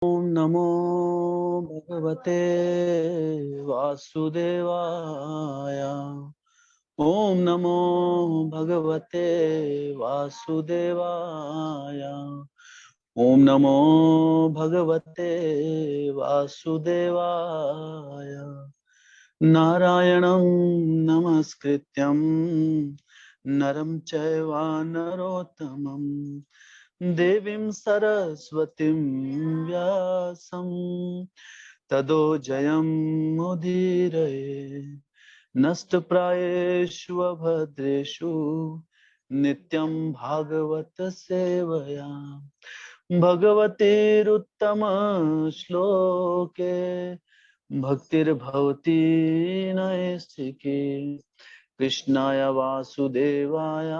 ओम नमो भगवते वासुदेवाय। ओम नमो भगवते वासुदेवाय। ओम नमो भगवते वासुदेवाय। नारायणं नमस्कृत्यं नरं चैव नरोत्तमं देवीं सरस्वतीं व्यासं ततो जयमुदीरये। नष्टप्रायेषु भद्रेषु नित्यं भागवत सेवया भगवतीरुत्तम श्लोके भक्तिर्भवती नैष्ठिकी। कृष्णाय वासुदेवाय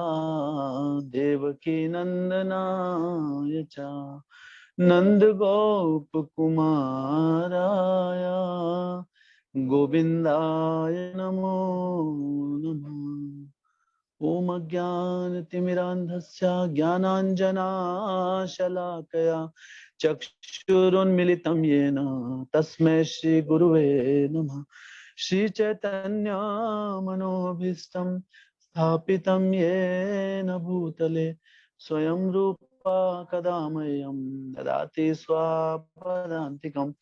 देवकी नंदनाय च नन्दगोपकुमाराय गोविन्दाय नमो नमः। ॐ अज्ञानतिमिरान्धस्य ज्ञानाञ्जनाशलाकया चक्षुरुन्मिलितं येन तस्मै श्रीगुरुवे नमः। श्रीचैतन्यमनोभीष्टं स्थापितं येन भूतले स्वयं रूपा कदा मह्यं ददाति स्वापदान्तिकं।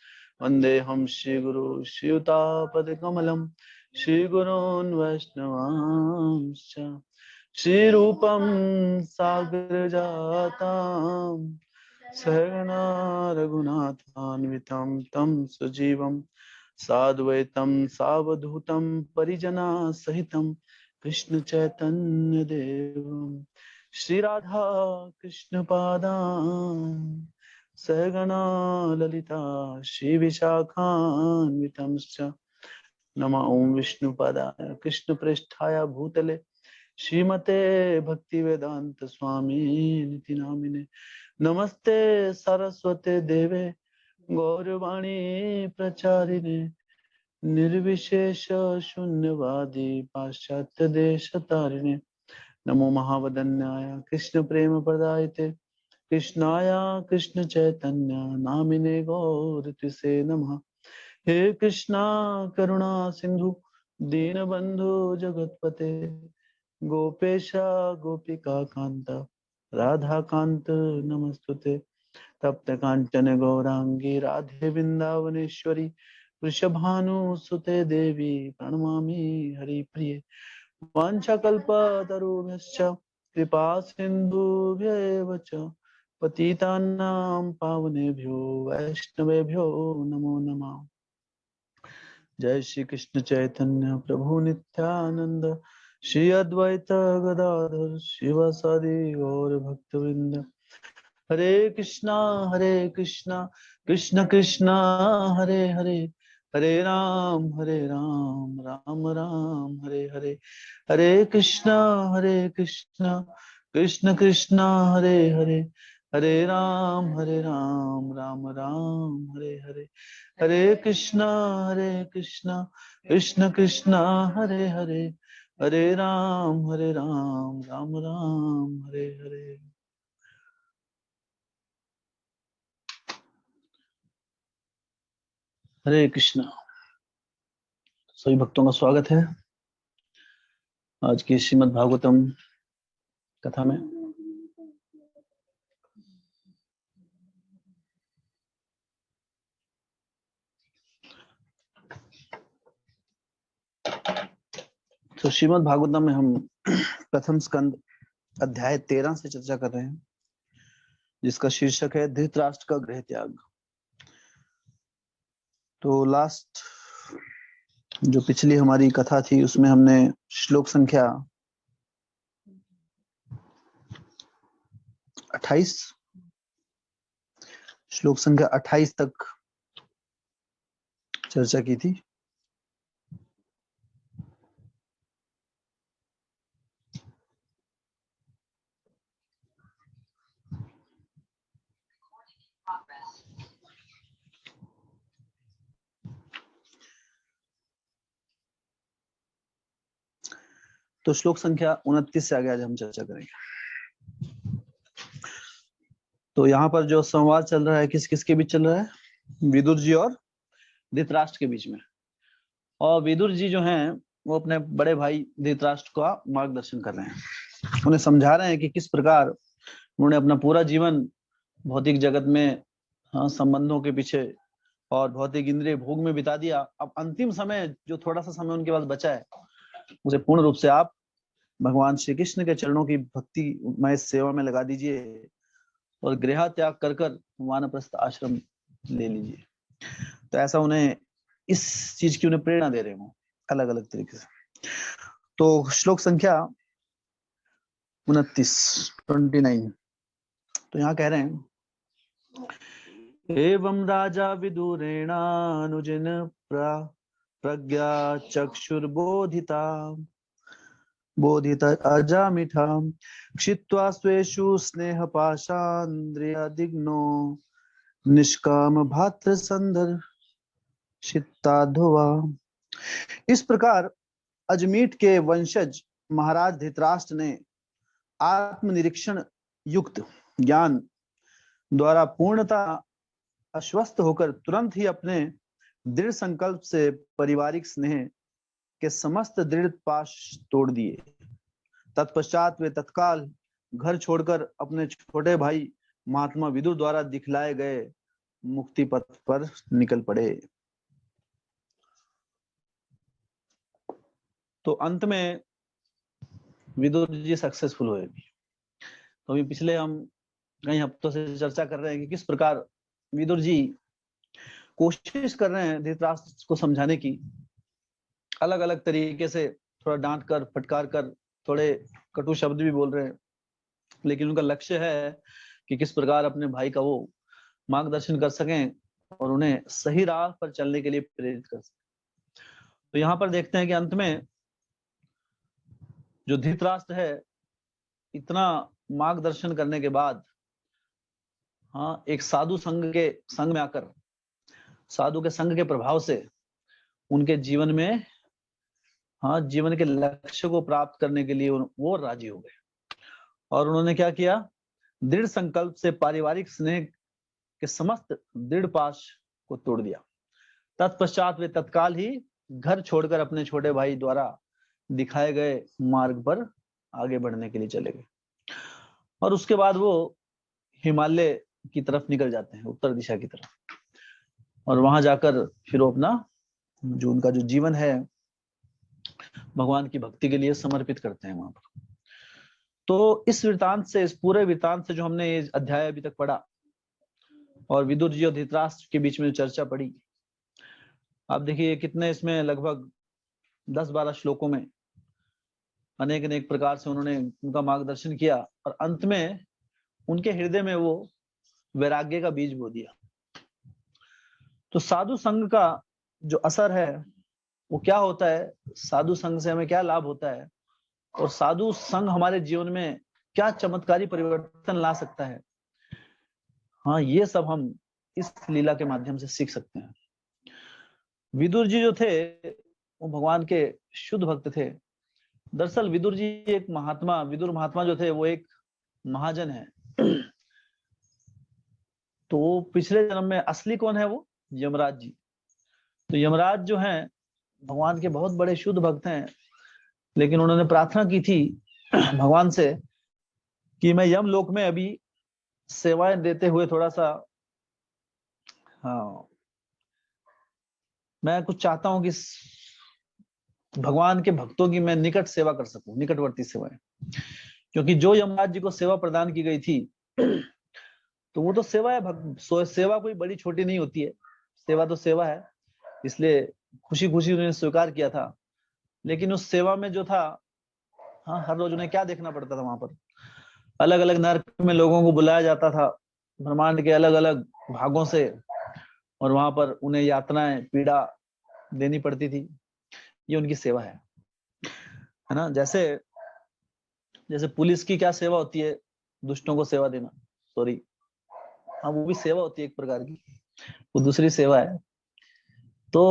वन्देऽहं श्रीगुरु श्रीयुतापदकमलं श्रीगुरोन् वैष्णवांश्च श्रीरूपं सागरजातं सहगना रघुनाथान्वितं तं सजीवं साद्वैतं सावधूतं परिजना सहितं कृष्ण चैतन्य देवं श्री राधा कृष्ण पादान् सहगना ललिता श्री विशाखान्वितंश्च नमः। ओं विष्णुपदाय कृष्ण प्रेष्ठाय भूतले श्रीमते भक्ति वेदांत स्वामी निति नामिने नमस्ते सरस्वते देवे गौरवाणी प्रचारिणे निर्विशेष शून्यवादी पाश्चात्य देश तारिणे नमो महावदन्याय कृष्ण प्रेम प्रदायते कृष्णाय कृष्ण चैतन्य नामिने गौर तिसे नमः। हे कृष्णा करुणा सिंधु दीनबंधु जगतपते गोपेशा गोपिका कांता राधा कांत नमस्तुते। तप्त कांचन गौरांगी राधे वृंदावनेश्वरी वृषभानुसुते देवी प्रणमामि हरिप्रिये। वाञ्छाकल्पतरुभ्यश्च कृपा सिन्धुभ्येव च पतितानां पावनेभ्यो वैष्णवेभ्यो नमो नमः। जय श्री कृष्ण चैतन्य प्रभु नित्यानंद श्री अद्वैत गदाधर शिवासादि गौर भक्तवृंद। हरे कृष्णा कृष्ण कृष्णा हरे हरे हरे राम राम राम हरे हरे। हरे कृष्णा कृष्ण कृष्णा हरे हरे हरे राम राम राम हरे हरे। हरे कृष्णा कृष्ण कृष्णा हरे हरे हरे राम राम राम हरे हरे। हरे कृष्णा। सभी भक्तों का स्वागत है आज की श्रीमद् भागवतम कथा में। तो श्रीमद् भागवतम में हम प्रथम स्कंद अध्याय 13 से चर्चा कर रहे हैं, जिसका शीर्षक है धृतराष्ट्र का गृह त्याग। तो लास्ट जो पिछली हमारी कथा थी उसमें हमने श्लोक संख्या 28 तक चर्चा की थी। तो श्लोक संख्या 29 से आगे आज हम चर्चा करेंगे। तो यहाँ पर जो संवाद चल रहा है किस किस के बीच चल रहा है? विदुर जी और धृतराष्ट्र के बीच में। और विदुर जी जो हैं वो अपने बड़े भाई धृतराष्ट्र का मार्गदर्शन कर रहे हैं, उन्हें समझा रहे हैं कि किस प्रकार उन्होंने अपना पूरा जीवन भौतिक जगत में, हाँ, संबंधों के पीछे और भौतिक इंद्रिय भोग में बिता दिया। अब अंतिम समय जो थोड़ा सा समय उनके पास बचा है, उसे पूर्ण रूप से आप भगवान श्री कृष्ण के चरणों की भक्तिमय सेवा में लगा दीजिए और गृह त्याग कर कर वानप्रस्थ आश्रम ले लीजिए। तो ऐसा उन्हें इस चीज की उन्हें प्रेरणा दे रहे हो अलग अलग तरीके से। तो श्लोक संख्या 29 तो यहाँ कह रहे हैं, एवं राजा विदुरेणानुजन प्रज्ञा चक्षुर्बोधिता बोधित अजामिठा क्षित्वा स्वेषु स्नेह पाशान्द्रियदिग्नो निष्काम भात्र संदर शिताधुवा। इस प्रकार अजमीठ के वंशज महाराज धृतराष्ट्र ने आत्मनिरीक्षण युक्त ज्ञान द्वारा पूर्णता आश्वस्त होकर तुरंत ही अपने दृढ़ संकल्प से पारिवारिक स्नेह के समस्त दृढ़ पाश तोड़ दिए। तत्पश्चात वे तत्काल घर छोड़कर अपने छोटे भाई महात्मा विदुर द्वारा दिखलाए गए मुक्ति पथ पर निकल पड़े। तो अंत में विदुर जी सक्सेसफुल हुए। तो अभी पिछले हम कई हफ्तों से चर्चा कर रहे हैं कि किस प्रकार विदुर जी कोशिश कर रहे हैं धृतराष्ट्र को समझाने की, अलग अलग तरीके से थोड़ा डांट कर फटकार कर थोड़े कटु शब्द भी बोल रहे हैं, लेकिन उनका लक्ष्य है कि किस प्रकार अपने भाई का वो मार्गदर्शन कर सकें और उन्हें सही राह पर चलने के लिए प्रेरित कर सकें। तो यहाँ पर देखते हैं कि अंत में जो धृतराष्ट्र है, इतना मार्गदर्शन करने के बाद, हाँ, एक साधु संग में आकर, साधु के संग के प्रभाव से उनके जीवन में, हाँ, जीवन के लक्ष्य को प्राप्त करने के लिए वो राजी हो गए। और उन्होंने क्या किया? दृढ़ संकल्प से पारिवारिक स्नेह के समस्त दृढ़ पाश को तोड़ दिया। तत्पश्चात वे तत्काल ही घर छोड़कर अपने छोटे भाई द्वारा दिखाए गए मार्ग पर आगे बढ़ने के लिए चले गए। और उसके बाद वो हिमालय की तरफ निकल जाते हैं, उत्तर दिशा की तरफ, और वहां जाकर फिर वो अपना जो उनका जो जीवन है भगवान की भक्ति के लिए समर्पित करते हैं वहां पर। तो इस वृतांत से, इस पूरे वृतांत से जो हमने ये अध्याय अभी तक पढ़ा और विदुर जी और धृतराष्ट्र के बीच में जो चर्चा पड़ी, आप देखिए कितने इसमें लगभग 10-12 श्लोकों में अनेक अनेक प्रकार से उन्होंने उनका मार्गदर्शन किया और अंत में उनके हृदय में वो वैराग्य का बीज बो दिया। तो साधु संघ का जो असर है वो क्या होता है, साधु संघ से हमें क्या लाभ होता है और साधु संघ हमारे जीवन में क्या चमत्कारी परिवर्तन ला सकता है, हाँ, ये सब हम इस लीला के माध्यम से सीख सकते हैं। विदुर जी जो थे वो भगवान के शुद्ध भक्त थे। दरअसल विदुर जी एक महात्मा, विदुर महात्मा जो थे वो एक महाजन है। तो पिछले जन्म में असली कौन है? वो यमराज जी। तो यमराज जो हैं भगवान के बहुत बड़े शुद्ध भक्त हैं, लेकिन उन्होंने प्रार्थना की थी भगवान से कि मैं यमलोक में अभी सेवाएं देते हुए थोड़ा सा, हाँ, मैं कुछ चाहता हूं कि भगवान के भक्तों की मैं निकट सेवा कर सकूं, निकटवर्ती सेवाएं। क्योंकि जो यमराज जी को सेवा प्रदान की गई थी तो वो तो सेवा है, सेवा कोई बड़ी छोटी नहीं होती है, सेवा तो सेवा है, इसलिए खुशी खुशी उन्होंने स्वीकार किया था। लेकिन उस सेवा में जो था, हाँ, हर रोज उन्हें क्या देखना पड़ता था? वहां पर अलग अलग नर्क में लोगों को बुलाया जाता था ब्रह्मांड के अलग अलग भागों से, और वहां पर उन्हें यातनाएं, पीड़ा देनी पड़ती थी। ये उनकी सेवा है ना। जैसे जैसे पुलिस की क्या सेवा होती है? दुष्टों को सेवा देना, सॉरी, हाँ, वो भी सेवा होती है एक प्रकार की, वो दूसरी सेवा है। तो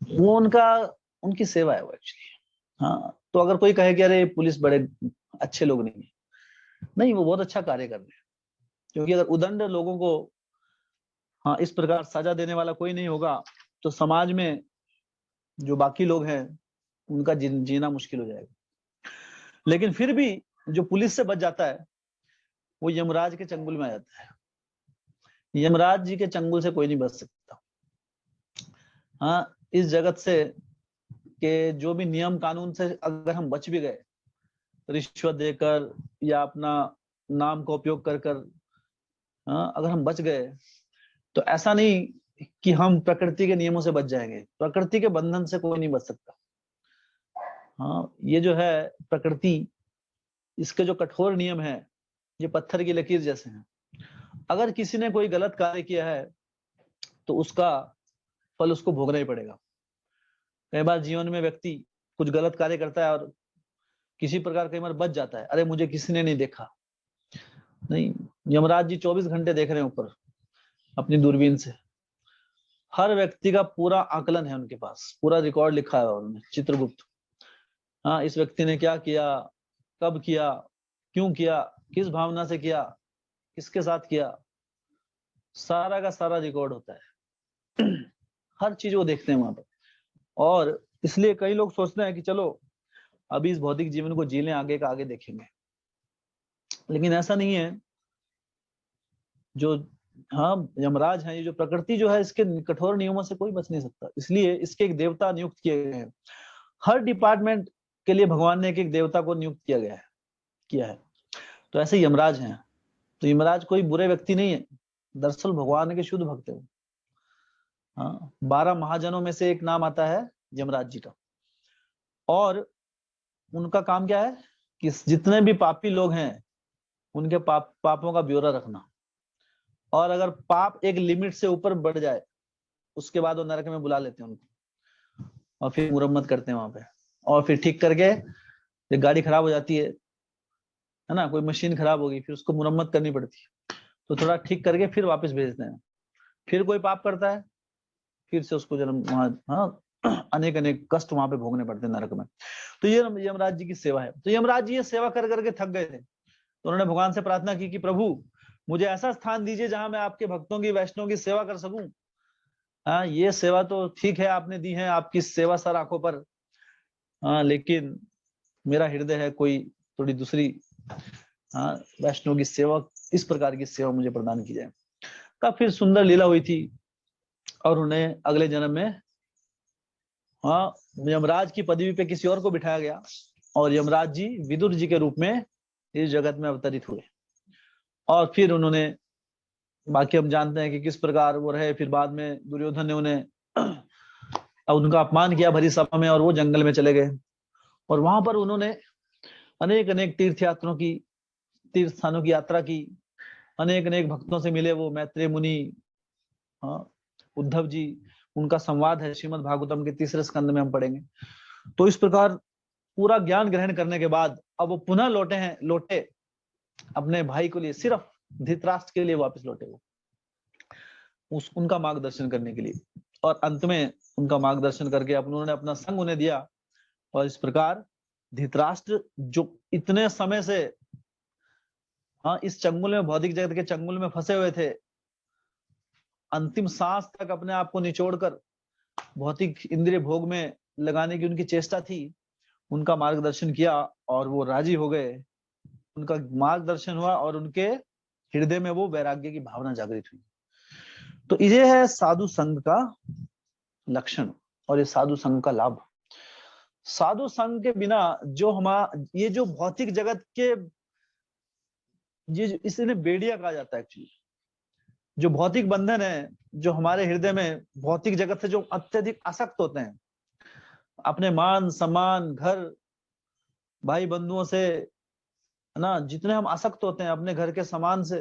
वो उनकी सेवा है वो एक्चुअली। हाँ, तो अगर कोई कहे कि अरे पुलिस बड़े अच्छे लोग नहीं है, नहीं, वो बहुत अच्छा कार्य कर रहे हैं। क्योंकि अगर उदंड लोगों को हाँ इस प्रकार सजा देने वाला कोई नहीं होगा तो समाज में जो बाकी लोग हैं उनका जीना मुश्किल हो जाएगा। लेकिन फिर भी जो पुलिस से बच जाता है वो यमराज के चंगुल में आ जाता है। यमराज जी के चंगुल से कोई नहीं बच सकता। हाँ, इस जगत से के जो भी नियम कानून से अगर हम बच भी गए, रिश्वत देकर या अपना नाम का उपयोग कर कर अगर हम बच गए, तो ऐसा नहीं कि हम प्रकृति के नियमों से बच जाएंगे। प्रकृति के बंधन से कोई नहीं बच सकता। हाँ, ये जो है प्रकृति, इसके जो कठोर नियम है ये पत्थर की लकीर जैसे हैं। अगर किसी ने कोई गलत कार्य किया है तो उसका फल उसको भोगना ही पड़ेगा। कई बार जीवन में व्यक्ति कुछ गलत कार्य करता है और किसी प्रकार कई बार बच जाता है, अरे मुझे किसी ने नहीं देखा। नहीं, यमराज जी 24 घंटे देख रहे हैं ऊपर अपनी दूरबीन से। हर व्यक्ति का पूरा आकलन है उनके पास, पूरा रिकॉर्ड लिखा है उन्होंने, चित्रगुप्त। हाँ, इस व्यक्ति ने क्या किया, कब किया, क्यों किया, किस भावना से किया, किसके साथ किया, सारा का सारा रिकॉर्ड होता है। हर चीज वो देखते हैं वहां पर। और इसलिए कई लोग सोचते हैं कि चलो अभी इस भौतिक जीवन को जी लें, आगे का आगे देखेंगे। लेकिन ऐसा नहीं है। जो हाँ यमराज है, ये जो प्रकृति जो है, इसके कठोर नियमों से कोई बच नहीं सकता। इसलिए इसके एक देवता नियुक्त किए गए हैं। हर डिपार्टमेंट के लिए भगवान ने एक एक देवता को नियुक्त किया है। तो ऐसे यमराज हैं। तो यमराज कोई बुरे व्यक्ति नहीं है, दरअसल भगवान के शुद्ध भक्त है। हाँ, 12 महाजनों में से एक नाम आता है यमराज जी का। और उनका काम क्या है कि जितने भी पापी लोग हैं उनके पापों का ब्यौरा रखना। और अगर पाप एक लिमिट से ऊपर बढ़ जाए उसके बाद वो नरक में बुला लेते हैं उनको और फिर मुरम्मत करते हैं वहां पे। और फिर ठीक करके, एक गाड़ी खराब हो जाती है ना, कोई मशीन खराब होगी, फिर उसको मुरम्मत करनी पड़ती है, तो थोड़ा ठीक करके फिर वापस भेजते हैं। फिर कोई पाप करता है, फिर से उसको जन्म वहां, हाँ, अनेक अनेक कष्ट वहां पे भोगने पड़ते हैं नरक में। तो ये यमराज जी की सेवा है। तो यमराज जी ये सेवा कर करके थक गए थे, तो उन्होंने भगवान से प्रार्थना की कि प्रभु मुझे ऐसा स्थान दीजिए जहां मैं आपके भक्तों की, वैष्णव की सेवा कर सकूं। हाँ, ये सेवा तो ठीक है आपने दी है, आपकी सेवा सर आंखों पर, हाँ, लेकिन मेरा हृदय है कोई थोड़ी दूसरी, हाँ, वैष्णव की सेवा, इस प्रकार की सेवा मुझे प्रदान की जाए। काफी सुंदर लीला हुई थी। और उन्हें अगले जन्म में हाँ यमराज की पदवी पे किसी और को बिठाया गया और यमराज जी विदुर जी के रूप में इस जगत में अवतरित हुए। और फिर उन्होंने, बाकी हम जानते हैं कि किस प्रकार वो रहे। फिर बाद में दुर्योधन ने उन्हें उनका अपमान किया भरी सभा में और वो जंगल में चले गए। और वहां पर उन्होंने अनेक अनेक तीर्थ स्थानों की यात्रा की, अनेक अनेक भक्तों से मिले। वो मैत्रेय मुनि, हाँ, उद्धव जी, उनका संवाद है श्रीमद् भागवतम के 3रे स्कंद में हम पढ़ेंगे। तो इस प्रकार पूरा ज्ञान ग्रहण करने के बाद अब वो पुनः लौटे अपने भाई को लिए, सिर्फ धृतराष्ट्र के लिए वापस लौटे वो, उनका मार्गदर्शन करने के लिए। और अंत में उनका मार्गदर्शन करके उन्होंने अपना संग उन्हें दिया। और इस प्रकार धृतराष्ट्र जो इतने समय से हाँ इस चंगुल में, भौतिक जगत के चंगुल में फंसे हुए थे, अंतिम सांस तक अपने आप को निचोड़कर भौतिक इंद्रिय भोग में लगाने की उनकी चेष्टा थी, उनका मार्गदर्शन किया और वो राजी हो गए। उनका मार्गदर्शन हुआ और उनके हृदय में वो वैराग्य की भावना जागृत हुई। तो ये है साधु संघ का लक्षण और ये साधु संघ का लाभ। साधु संघ के बिना ये जो भौतिक जगत के, ये इसे बेड़िया कहा जाता है एक्चुअली। जो भौतिक बंधन है, जो हमारे हृदय में भौतिक जगत से जो अत्यधिक आसक्त होते हैं, अपने मान सम्मान, घर, भाई बंधुओं से, है ना, जितने हम आसक्त होते हैं, अपने घर के सामान से,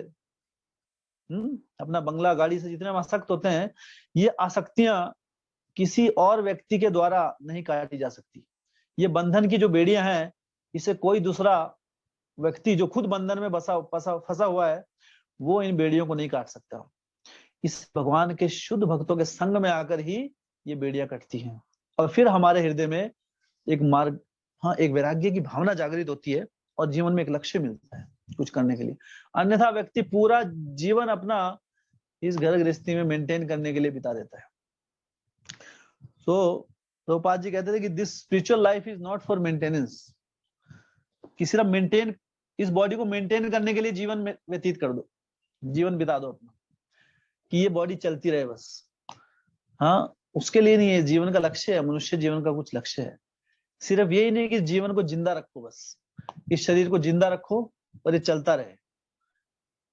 अपना बंगला गाड़ी से जितने हम आसक्त होते हैं, ये आसक्तियां किसी और व्यक्ति के द्वारा नहीं काटी जा सकती। ये बंधन की जो बेड़ियां हैं, इसे कोई दूसरा व्यक्ति जो खुद बंधन में फंसा हुआ है, वो इन बेड़ियों को नहीं काट सकता। इस भगवान के शुद्ध भक्तों के संग में आकर ही ये बेड़ियां कटती हैं और फिर हमारे हृदय में एक मार्ग, हाँ, एक वैराग्य की भावना जागृत होती है और जीवन में एक लक्ष्य मिलता है। कुछ करने के लिए, अन्यथा व्यक्ति पूरा जीवन अपना इस घर गृहस्थी में मेंटेन करने के लिए बिता देता है। तो प्रभुपाद जी कहते थे कि this spiritual life is not for maintenance, कि सिर्फ मेंटेन, इस बॉडी को मेंटेन करने के लिए जीवन में व्यतीत कर दो, जीवन बिता दो अपना, कि ये बॉडी चलती रहे बस। हाँ, उसके लिए नहीं है जीवन का लक्ष्य है, मनुष्य जीवन का कुछ लक्ष्य है। सिर्फ यही नहीं कि जीवन को जिंदा रखो, बस इस शरीर को जिंदा रखो और ये चलता रहे।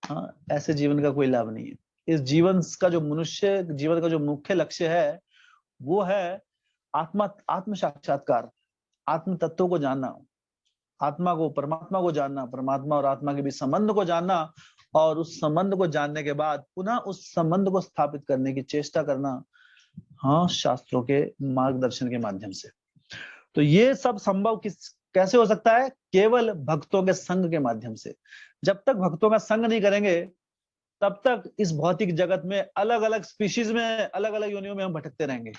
हाँ, ऐसे जीवन का कोई लाभ नहीं है। इस जीवन का जो मनुष्य जीवन का जो मुख्य लक्ष्य है वो है आत्म साक्षात्कार, आत्म तत्व को जानना, आत्मा को परमात्मा को जानना, परमात्मा और आत्मा के बीच संबंध को जानना, और उस संबंध को जानने के बाद पुनः उस संबंध को स्थापित करने की चेष्टा करना, हाँ, शास्त्रों के मार्गदर्शन के माध्यम से। तो ये सब संभव कैसे हो सकता है? केवल भक्तों के संग के माध्यम से। जब तक भक्तों का संग नहीं करेंगे तब तक इस भौतिक जगत में अलग अलग स्पीशीज में, अलग अलग योनियों में हम भटकते रहेंगे।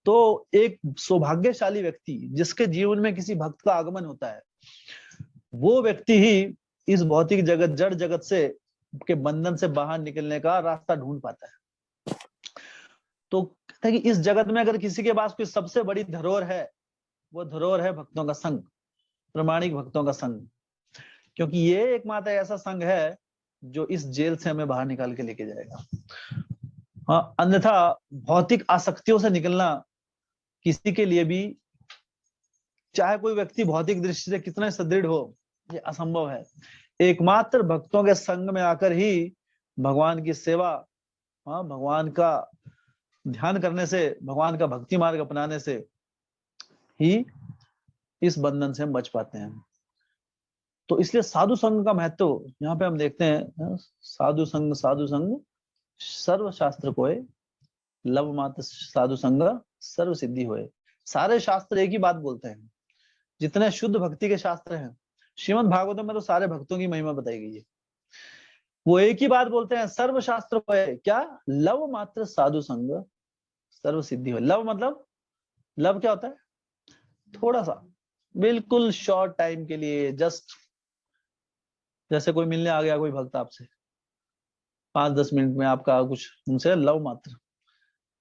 तो एक सौभाग्यशाली व्यक्ति जिसके जीवन में किसी भक्त का आगमन होता है, वो व्यक्ति ही इस भौतिक जगत, जड़ जगत से के बंधन से बाहर निकलने का रास्ता ढूंढ पाता है। तो कहते हैं कि इस जगत में अगर किसी के पास कोई सबसे बड़ी धरोहर है, वो धरोहर है भक्तों का संग, प्रामाणिक भक्तों का संग, क्योंकि ये एकमात्र ऐसा संग है जो इस जेल से हमें बाहर निकाल के लेके जाएगा। हाँ, अन्यथा भौतिक आसक्तियों से निकलना किसी के लिए भी, चाहे कोई व्यक्ति भौतिक दृष्टि से कितना सुदृढ़ हो, ये असंभव है। एकमात्र भक्तों के संग में आकर ही भगवान की सेवा, हाँ, भगवान का ध्यान करने से, भगवान का भक्ति मार्ग अपनाने से ही इस बंधन से हम बच पाते हैं। तो इसलिए साधु संघ का महत्व यहाँ पे हम देखते हैं। साधु संघ सर्व शास्त्र कोय, लव मात्र साधु संग सर्व सिद्धि होए। सारे शास्त्र एक ही बात बोलते हैं, जितने शुद्ध भक्ति के शास्त्र हैं, श्रीमद् भागवतम में तो सारे भक्तों की महिमा बताई गई है, वो एक ही बात बोलते हैं, सर्व शास्त्र कोय, क्या? लव मात्र साधु संग सर्व सिद्धि होए। लव मतलब, लव क्या होता है? थोड़ा सा, बिल्कुल शॉर्ट टाइम के लिए, जस्ट जैसे कोई मिलने आ गया कोई भक्त आपसे, 5-10 मिनट में आपका कुछ उनसे लव मात्र,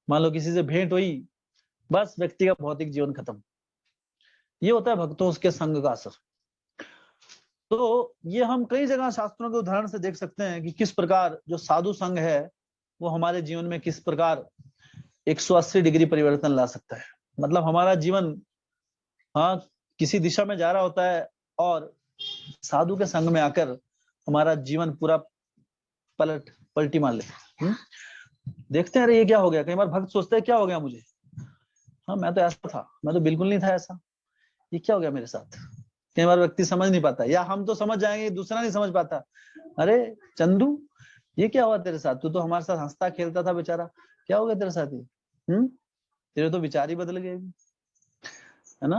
मान लो किसी से भेंट हुई, बस व्यक्ति का भौतिक जीवन खत्म। ये होता है भक्तों के संग का असर। तो ये हम कई जगह शास्त्रों के उदाहरण से देख सकते हैं कि किस प्रकार जो साधु संग है वो हमारे जीवन में किस प्रकार 180 डिग्री परिवर्तन ला सकता है। मतलब हमारा जीवन, हाँ, किसी दिशा में जा रहा होता है और साधु के संग में आकर हमारा जीवन पूरा पलटी मार लेता है। देखते हैं, अरे ये क्या हो गया। कई बार भक्त सोचते हैं क्या हो गया मुझे, हाँ मैं तो ऐसा था, मैं तो बिल्कुल नहीं था ऐसा, ये क्या हो गया मेरे साथ। कई बार व्यक्ति समझ नहीं पाता, या हम तो समझ जाएंगे, दूसरा नहीं समझ पाता। अरे चंदू, ये क्या हुआ तेरे साथ? तू तो हमारे साथ हंसता खेलता था बेचारा, क्या हो गया तेरे साथ? ये तेरे तो विचार ही बदल गए, है ना।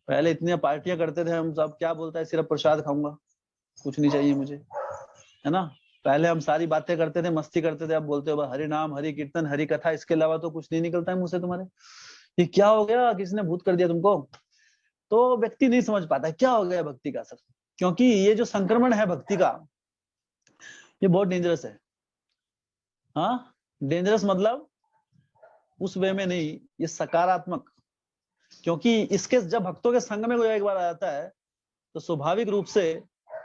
पहले इतनी पार्टियां करते थे हम सब, क्या बोलता है, सिर्फ प्रसाद खाऊंगा, कुछ नहीं चाहिए मुझे, है ना। पहले हम सारी बातें करते थे, मस्ती करते थे, अब बोलते हो हरि नाम, हरि कीर्तन, हरि कथा, इसके अलावा तो कुछ नहीं निकलता है मुंह से तुम्हारे। ये क्या हो गया, किसने भूत कर दिया तुमको? तो व्यक्ति नहीं समझ पाता क्या हो गया भक्ति का असर, क्योंकि ये जो संक्रमण है भक्ति का, ये बहुत डेंजरस है। हाँ, डेंजरस मतलब उस वे में नहीं, ये सकारात्मक, क्योंकि इसके जब भक्तों के संग में कोई एक बार आ जाता है तो स्वाभाविक रूप से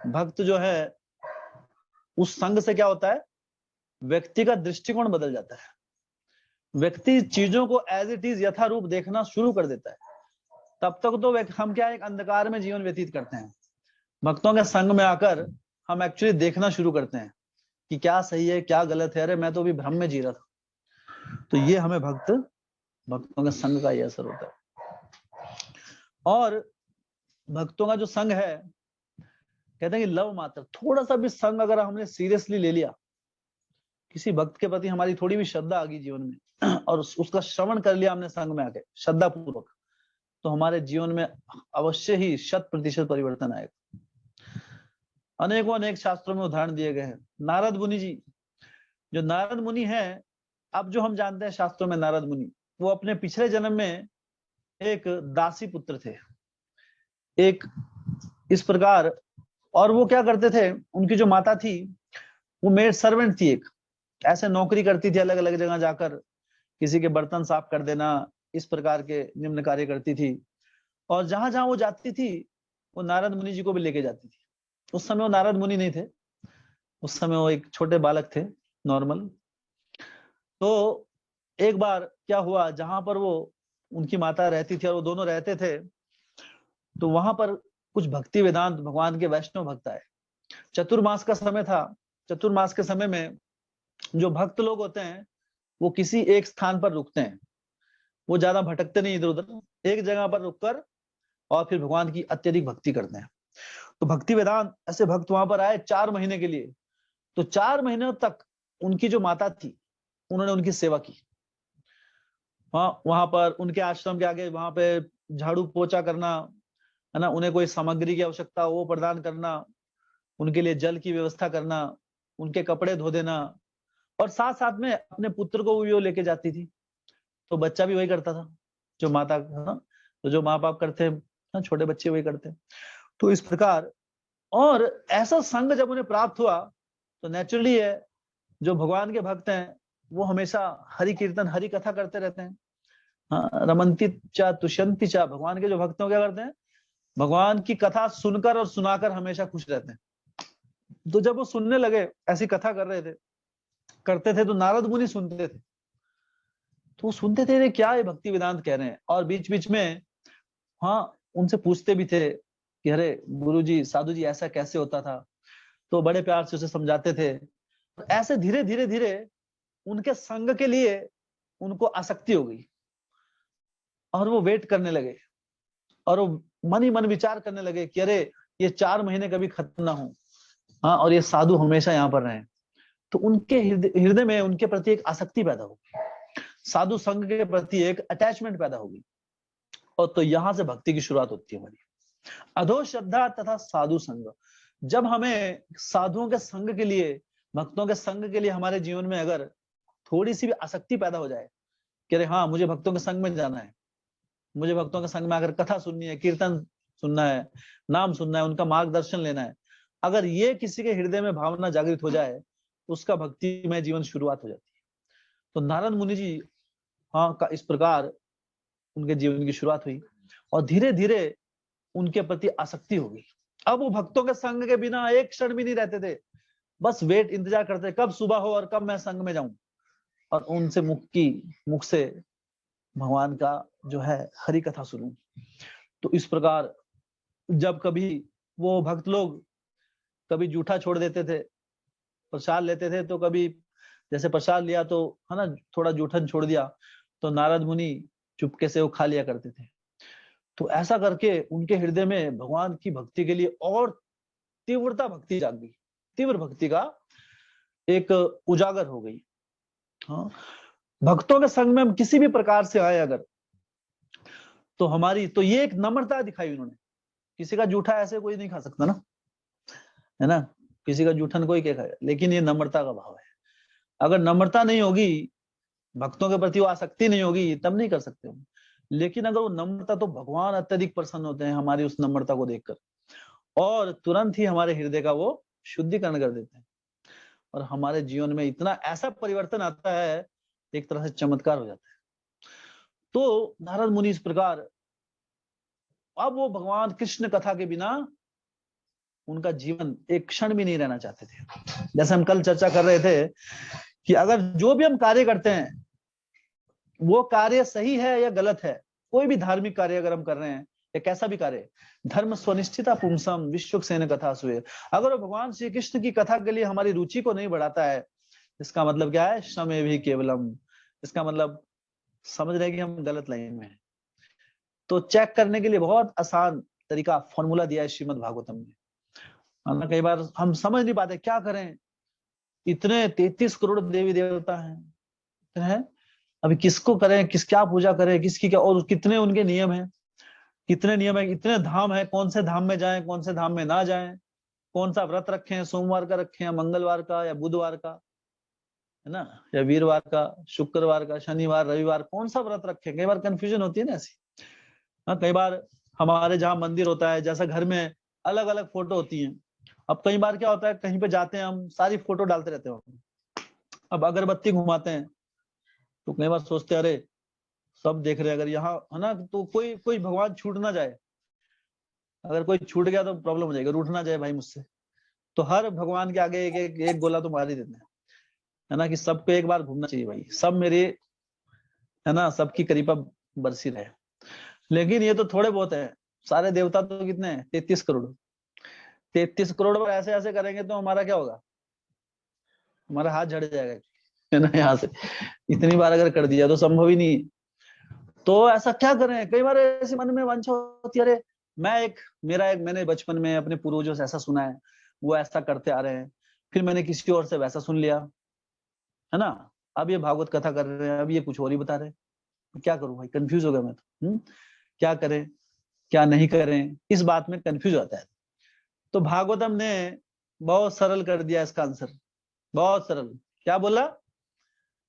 भक्त जो है, उस संग से क्या होता है, व्यक्ति का दृष्टिकोण बदल जाता है। व्यक्ति चीजों को एज इट इज, यथारूप देखना शुरू कर देता है। तब तक तो हम क्या, एक अंधकार में जीवन व्यतीत करते हैं। भक्तों के संग में आकर हम एक्चुअली देखना शुरू करते हैं कि क्या सही है क्या गलत है, अरे मैं तो अभी भ्रम में जी रहा था। तो ये हमें भक्तों के संग का ये असर होता है। और भक्तों का जो संग है, कहते हैं कि लव मात्र, थोड़ा सा भी संग अगर हमने सीरियसली ले लिया, किसी भक्त के प्रति हमारी थोड़ी भी श्रद्धा आ गई जीवन में और उसका श्रवण कर लिया हमने संग में आके श्रद्धा पूर्वक, तो हमारे जीवन में अवश्य ही 100% परिवर्तन आएगा। अनेकों अनेक शास्त्रों में उदाहरण दिए गए हैं। नारद मुनि जी, जो नारद मुनि है, अब जो हम जानते हैं शास्त्रों में नारद मुनि, वो अपने पिछले जन्म में एक दासी पुत्र थे। एक इस प्रकार और वो क्या करते थे, उनकी जो माता थी वो मेड सर्वेंट थी, एक ऐसे नौकरी करती थी, अलग अलग जगह जाकर किसी के बर्तन साफ कर देना, इस प्रकार के निम्न कार्य करती थी। और जहां जहां वो जाती थी वो नारद मुनि जी को भी लेके जाती थी। उस समय वो नारद मुनि नहीं थे, उस समय वो एक छोटे बालक थे, नॉर्मल। तो एक बार क्या हुआ, जहां पर वो उनकी माता रहती थी और वो दोनों रहते थे, तो वहां पर कुछ भक्ति वेदांत भगवान के वैष्णव भक्त आए। चतुर्मास का समय था। चतुर्मास के समय में जो भक्त लोग होते हैं वो किसी एक स्थान पर रुकते हैं, वो ज्यादा भटकते नहीं इधर उधर, एक जगह पर रुककर और फिर भगवान की अत्यधिक भक्ति करते हैं। तो भक्ति वेदांत ऐसे भक्त वहां पर आए 4 महीने के लिए। तो 4 महीनों तक उनकी जो माता थी उन्होंने उनकी सेवा की। वहां पर उनके आश्रम के आगे वहां पे झाड़ू पोछा करना, है ना, उन्हें कोई सामग्री की आवश्यकता हो वो प्रदान करना, उनके लिए जल की व्यवस्था करना, उनके कपड़े धो देना, और साथ साथ में अपने पुत्र को भी वो लेके जाती थी। तो बच्चा भी वही करता था, जो माता, है ना, तो जो माँ बाप करते हैं छोटे बच्चे वही करते हैं। तो इस प्रकार, और ऐसा संग जब उन्हें प्राप्त हुआ तो नेचुरली है, जो भगवान के भक्त हैं वो हमेशा हरि कीर्तन हरि कथा करते रहते हैं। हाँ, रमंती चा तुष्यंती चा, भगवान के जो भक्त हैं क्या करते हैं, भगवान की कथा सुनकर और सुनाकर हमेशा खुश रहते हैं। तो जब वो सुनने लगे, ऐसी कथा कर रहे थे, करते थे, तो नारद मुनि सुनते थे। तो वो सुनते थे ये क्या, ये भक्ति वेदांत कह रहे हैं, और बीच बीच में उनसे पूछते भी थे कि अरे गुरु जी, साधु जी, ऐसा कैसे होता था। तो बड़े प्यार से उसे समझाते थे। ऐसे धीरे धीरे धीरे उनके संग के लिए उनको आसक्ति हो गई, और वो वेट करने लगे, और वो मन ही मन विचार करने लगे कि अरे ये 4 महीने कभी खत्म ना हो, और ये साधु हमेशा यहाँ पर रहे। तो उनके हृदय में उनके प्रति एक आसक्ति पैदा होगी, साधु संघ के प्रति एक अटैचमेंट पैदा होगी। और तो यहां से भक्ति की शुरुआत होती है हमारी। अधो श्रद्धा तथा साधु संग, जब हमें साधुओं के संग के लिए, भक्तों के संग के लिए हमारे जीवन में अगर थोड़ी सी भी आसक्ति पैदा हो जाए कि अरे हाँ, मुझे भक्तों के संग में जाना है, मुझे भक्तों के संग में आकर कथा सुननी है, कीर्तन सुनना है, नाम सुनना है, उनका मार्गदर्शन लेना है, अगर ये किसी के हृदय में भावना जागृत हो जाए तो उसका भक्ति में जीवन शुरुआत हो जाती है। तो नारद मुनि जी का इस प्रकार उनके जीवन की शुरुआत हुई, और धीरे धीरे उनके प्रति आसक्ति हो गई। अब वो भक्तों के संग के बिना एक क्षण भी नहीं रहते थे, बस वेट, इंतजार करते कब सुबह हो और कब मैं संग में जाऊं, और उनसे मुख से भगवान का जो है हरि कथा सुनूं। तो इस प्रकार जब कभी वो भक्त लोग कभी जूठा छोड़ देते थे, प्रसाद लेते थे, तो कभी जैसे प्रसाद लिया तो, है ना, थोड़ा जूठन छोड़ दिया, तो नारद मुनि चुपके से वो खा लिया करते थे। तो ऐसा करके उनके हृदय में भगवान की भक्ति के लिए और तीव्रता भक्ति जाग गई, तीव्र भक्ति का एक उजागर हो गई। हाँ, भक्तों के संग में हम किसी भी प्रकार से आए अगर, तो हमारी तो ये एक नम्रता दिखाई उन्होंने। किसी का जूठा ऐसे कोई नहीं खा सकता ना, है ना, किसी का जूठन कोई क्या खाएगा, लेकिन ये नम्रता का भाव है। अगर नम्रता नहीं होगी, भक्तों के प्रति वो आसक्ति नहीं होगी, तब नहीं कर सकते हम। लेकिन अगर वो नम्रता, तो भगवान अत्यधिक प्रसन्न होते हैं हमारी उस नम्रता को देखकर, और तुरंत ही हमारे हृदय का वो शुद्धिकरण कर देते हैं, और हमारे जीवन में इतना ऐसा परिवर्तन आता है, एक तरह से चमत्कार हो जाता है। तो नारद मुनि इस प्रकार, अब वो भगवान कृष्ण कथा के बिना उनका जीवन एक क्षण भी नहीं रहना चाहते थे। जैसे हम कल चर्चा कर रहे थे कि अगर जो भी हम कार्य करते हैं वो कार्य सही है या गलत है, कोई भी धार्मिक कार्य अगर हम कर रहे हैं या कैसा भी कार्य, धर्म स्वनिष्ठिता पुंसम विश्व सेन कथा सुए, अगर वो भगवान श्री कृष्ण की कथा के लिए हमारी रुचि को नहीं बढ़ाता है, इसका मतलब क्या है, श्रमे भी केवलम, इसका मतलब समझ रहे कि हम गलत लाइन में हैं। तो चेक करने के लिए बहुत आसान तरीका, फॉर्मूला दिया है श्रीमद् भागवतम ने। कई बार हम समझ नहीं पाते क्या करें, इतने 33 करोड़ देवी देवता हैं, अभी किसको करें, क्या पूजा करें, किसकी क्या, और कितने उनके नियम हैं, कितने नियम है, इतने धाम है, कौन से धाम में जाएं, कौन से धाम में ना जाएं, कौन सा व्रत रखें, सोमवार का रखें या मंगलवार का या बुधवार का, है ना, या वीरवार का, शुक्रवार का, शनिवार, रविवार, कौन सा व्रत रखें। कई बार कंफ्यूजन होती है ना ऐसी। कई बार हमारे जहाँ मंदिर होता है, जैसा घर में अलग अलग फोटो होती हैं, अब कई बार क्या होता है, कहीं पे जाते हैं हम, सारी फोटो डालते रहते हैं, अब अगरबत्ती घुमाते हैं तो कई बार सोचते हैं अरे सब देख रहे हैं, अगर यहाँ है ना तो कोई कोई भगवान छूट ना जाए, अगर कोई छूट गया तो प्रॉब्लम हो जाएगी, रूठ ना जाए भाई मुझसे, तो हर भगवान के आगे एक गोला तो मार ही देते हैं, है ना, कि सबको एक बार घूमना चाहिए भाई, सब मेरे, है ना, सबकी कृपा बरसी रहे। लेकिन ये तो थोड़े बहुत है, सारे देवता तो कितने हैं, 33 करोड़। 33 करोड़ पर ऐसे ऐसे करेंगे तो हमारा क्या होगा, हमारा हाथ झड़ जाएगा, है ना, यहाँ से इतनी बार अगर कर दिया तो संभव ही नहीं है। तो ऐसा क्या करें, कई बार ऐसे मन में वांछा होती है, अरे मैं एक, मेरा एक, मैंने बचपन में अपने पूर्वजों से ऐसा सुना है, वो ऐसा करते आ रहे हैं, फिर मैंने किसी और से वैसा सुन लिया, है ना, अब ये भागवत कथा कर रहे हैं, अब ये कुछ और ही बता रहे हैं, तो क्या करूं भाई, कंफ्यूज हो गया मैं तो। क्या करें क्या नहीं करें, इस बात में कंफ्यूज होता है। तो भागवतम ने बहुत सरल कर दिया इसका आंसर, बहुत सरल। क्या बोला,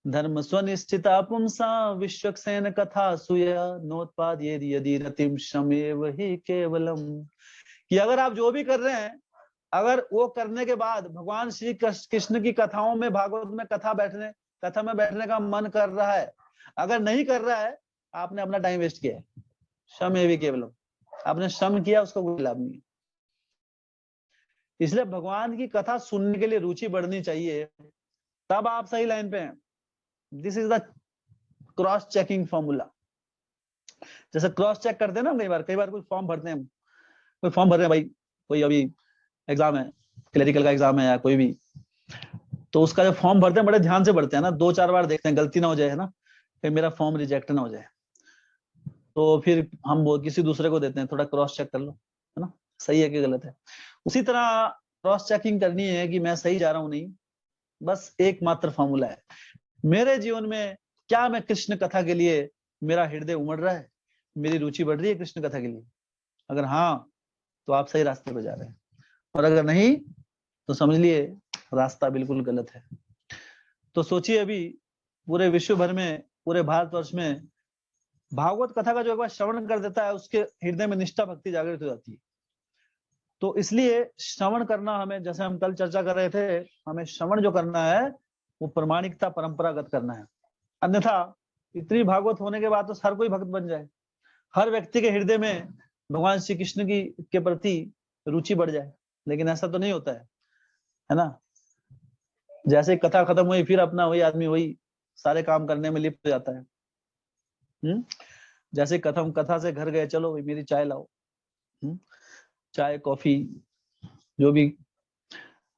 धर्म स्वनिष्ठिता पुंसा विश्वक्सेन कथा सूय नोत्पाद यदि रतिम शमेव ही केवलम, कि अगर आप जो भी कर रहे हैं, अगर वो करने के बाद भगवान श्री कृष्ण की कथाओं में, भागवत में कथा में बैठने का मन कर रहा है, अगर नहीं कर रहा है, आपने अपना टाइम वेस्ट किया है, शमेव केवलम, आपने श्रम किया, उसका कोई लाभ नहीं है। इसलिए भगवान की कथा सुनने के लिए रुचि बढ़नी चाहिए, तब आप सही लाइन पे हैं। This is the cross checking formula. जैसे क्रॉस चेक करते हैं ना, कई बार कोई फॉर्म भरते हैं, कोई फॉर्म भर रहे हैं भाई, कोई अभी एग्जाम है, क्लरिकल का एग्जाम है या कोई भी, तो उसका जब फॉर्म भरते हैं बड़े ध्यान से भरते हैं ना, 2-4 बार देखते हैं गलती ना हो जाए, है ना, कहीं मेरा फॉर्म रिजेक्ट ना हो जाए, तो फिर हम वो किसी दूसरे को देते हैं, थोड़ा क्रॉस चेक कर लो, है ना, सही है कि गलत है। उसी तरह क्रॉस चेकिंग करनी है कि मैं सही जा रहा हूं नहीं, बस एकमात्र फॉर्मूला है, मेरे जीवन में क्या मैं कृष्ण कथा के लिए, मेरा हृदय उमड़ रहा है, मेरी रुचि बढ़ रही है कृष्ण कथा के लिए, अगर हाँ तो आप सही रास्ते पर जा रहे हैं, और अगर नहीं तो समझ लिए रास्ता बिल्कुल गलत है। तो सोचिए, अभी पूरे विश्व भर में, पूरे भारतवर्ष में भागवत कथा का जो एक बार श्रवण कर देता है, उसके हृदय में निष्ठा भक्ति जागृत हो जाती है। तो इसलिए श्रवण करना, हमें, जैसे हम कल चर्चा कर रहे थे, हमें श्रवण जो करना है वो प्रमाणिकता, परंपरागत करना है, अन्यथा इतनी भागवत होने के बाद तो हर कोई भक्त बन जाए, हर व्यक्ति के हृदय में भगवान श्री कृष्ण की के प्रति रुचि बढ़ जाए, लेकिन ऐसा तो नहीं होता है ना। जैसे कथा खत्म हुई, फिर अपना वही आदमी वही सारे काम करने में लिप्त हो जाता है। जैसे कथा से घर गए, चलो भाई मेरी चाय लाओ, चाय कॉफी जो भी,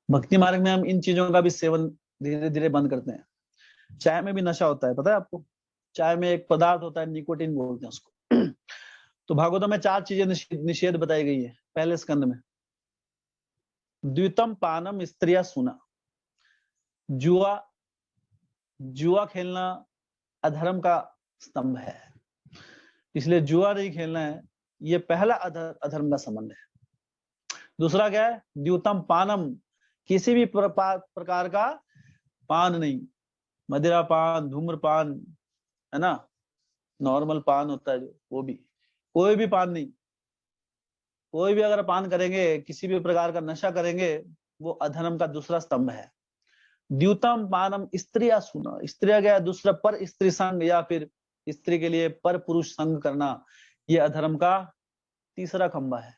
भक्ति मार्ग में हम इन चीजों का भी सेवन धीरे धीरे बंद करते हैं। चाय में भी नशा होता है, पता है आपको, चाय में एक पदार्थ होता है, निकोटीन बोलते हैं उसको। तो भागवतम में 4 चीजें निषेध बताई गई है पहले स्कंद में। द्वितम पानम स्त्रिया सुना, जुआ, जुआ खेलना अधर्म का स्तंभ है, इसलिए जुआ नहीं खेलना है, ये पहला अधर्म का संबंध है। दूसरा क्या है, द्युतम पानम, किसी भी प्रकार का पान नहीं, मदिरा पान, धूम्रपान, है ना, नॉर्मल पान होता है जो, वो भी, कोई भी पान नहीं, कोई भी अगर पान करेंगे, किसी भी प्रकार का नशा करेंगे, वो अधर्म का दूसरा स्तंभ है। द्युतम पानम स्त्रिया सुना, स्त्रिया गया दूसरा, पर स्त्री संग, या फिर स्त्री के लिए पर पुरुष संग करना, ये अधर्म का तीसरा खंबा है।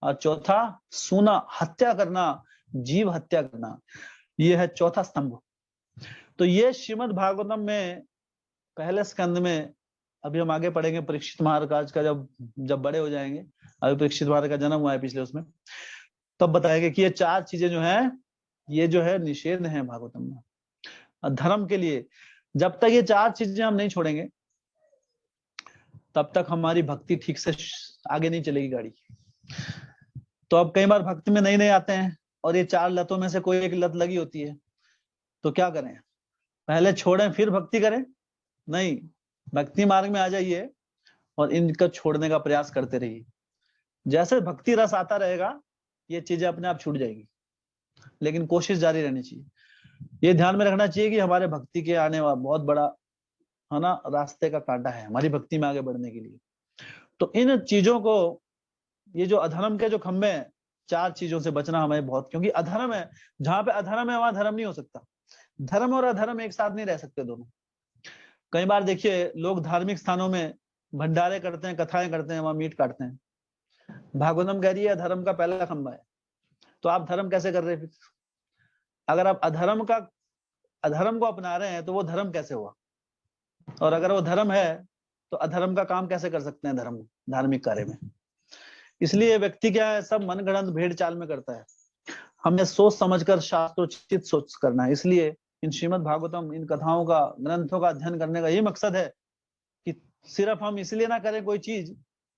और चौथा सुना, हत्या करना, जीव हत्या करना, ये है चौथा स्तंभ। तो ये श्रीमद् भागवतम में पहले स्कंद में, अभी हम आगे पढ़ेंगे परीक्षित महाराज का, जब बड़े हो जाएंगे, अभी परीक्षित महाराज का जन्म हुआ है पिछले उसमें, तब बताएंगे कि ये 4 चीजें जो है, ये जो है निषेध है भागवतम में धर्म के लिए। जब तक ये 4 चीजें हम नहीं छोड़ेंगे, तब तक हमारी भक्ति ठीक से आगे नहीं चलेगी गाड़ी। तो अब कई बार भक्ति में नए नए आते हैं, और ये 4 लतों में से कोई एक लत लगी होती है, तो क्या करें, पहले छोड़ें फिर भक्ति करें? नहीं, भक्ति मार्ग में आ जाइए और इनका छोड़ने का प्रयास करते रहिए। जैसे भक्ति रस आता रहेगा, ये चीजें अपने आप छूट जाएगी, लेकिन कोशिश जारी रहनी चाहिए। ये ध्यान में रखना चाहिए कि हमारे भक्ति के आने वाला बहुत बड़ा, है ना, रास्ते का कांटा है हमारी भक्ति में आगे बढ़ने के लिए। तो इन चीजों को, ये जो अधर्म के जो खंबे हैं, चार चीजों से बचना हमें बहुत, क्योंकि अधर्म है, जहां पे अधर्म है वहां धर्म नहीं हो सकता। धर्म और अधर्म एक साथ नहीं रह सकते दोनों। कई बार देखिए लोग धार्मिक स्थानों में भंडारे करते हैं, कथाएं करते हैं, वहां मीट काटते हैं। भागवतम कह रही है धर्म का पहला खंबा है, तो आप धर्म कैसे कर रहे हैं फिर? अगर आप अधर्म को अपना रहे हैं तो वो धर्म कैसे हुआ? और अगर वो धर्म है तो अधर्म का काम कैसे कर सकते हैं धर्म धार्मिक कार्य में? इसलिए व्यक्ति क्या है, सब मनगढ़ंत भेड़ चाल में करता है। हमें सोच समझकर शास्त्रोचित सोच करना है। इसलिए इन श्रीमद् भागवतम, इन कथाओं का, ग्रंथों का अध्ययन करने का यही मकसद है कि सिर्फ हम इसलिए ना करें कोई चीज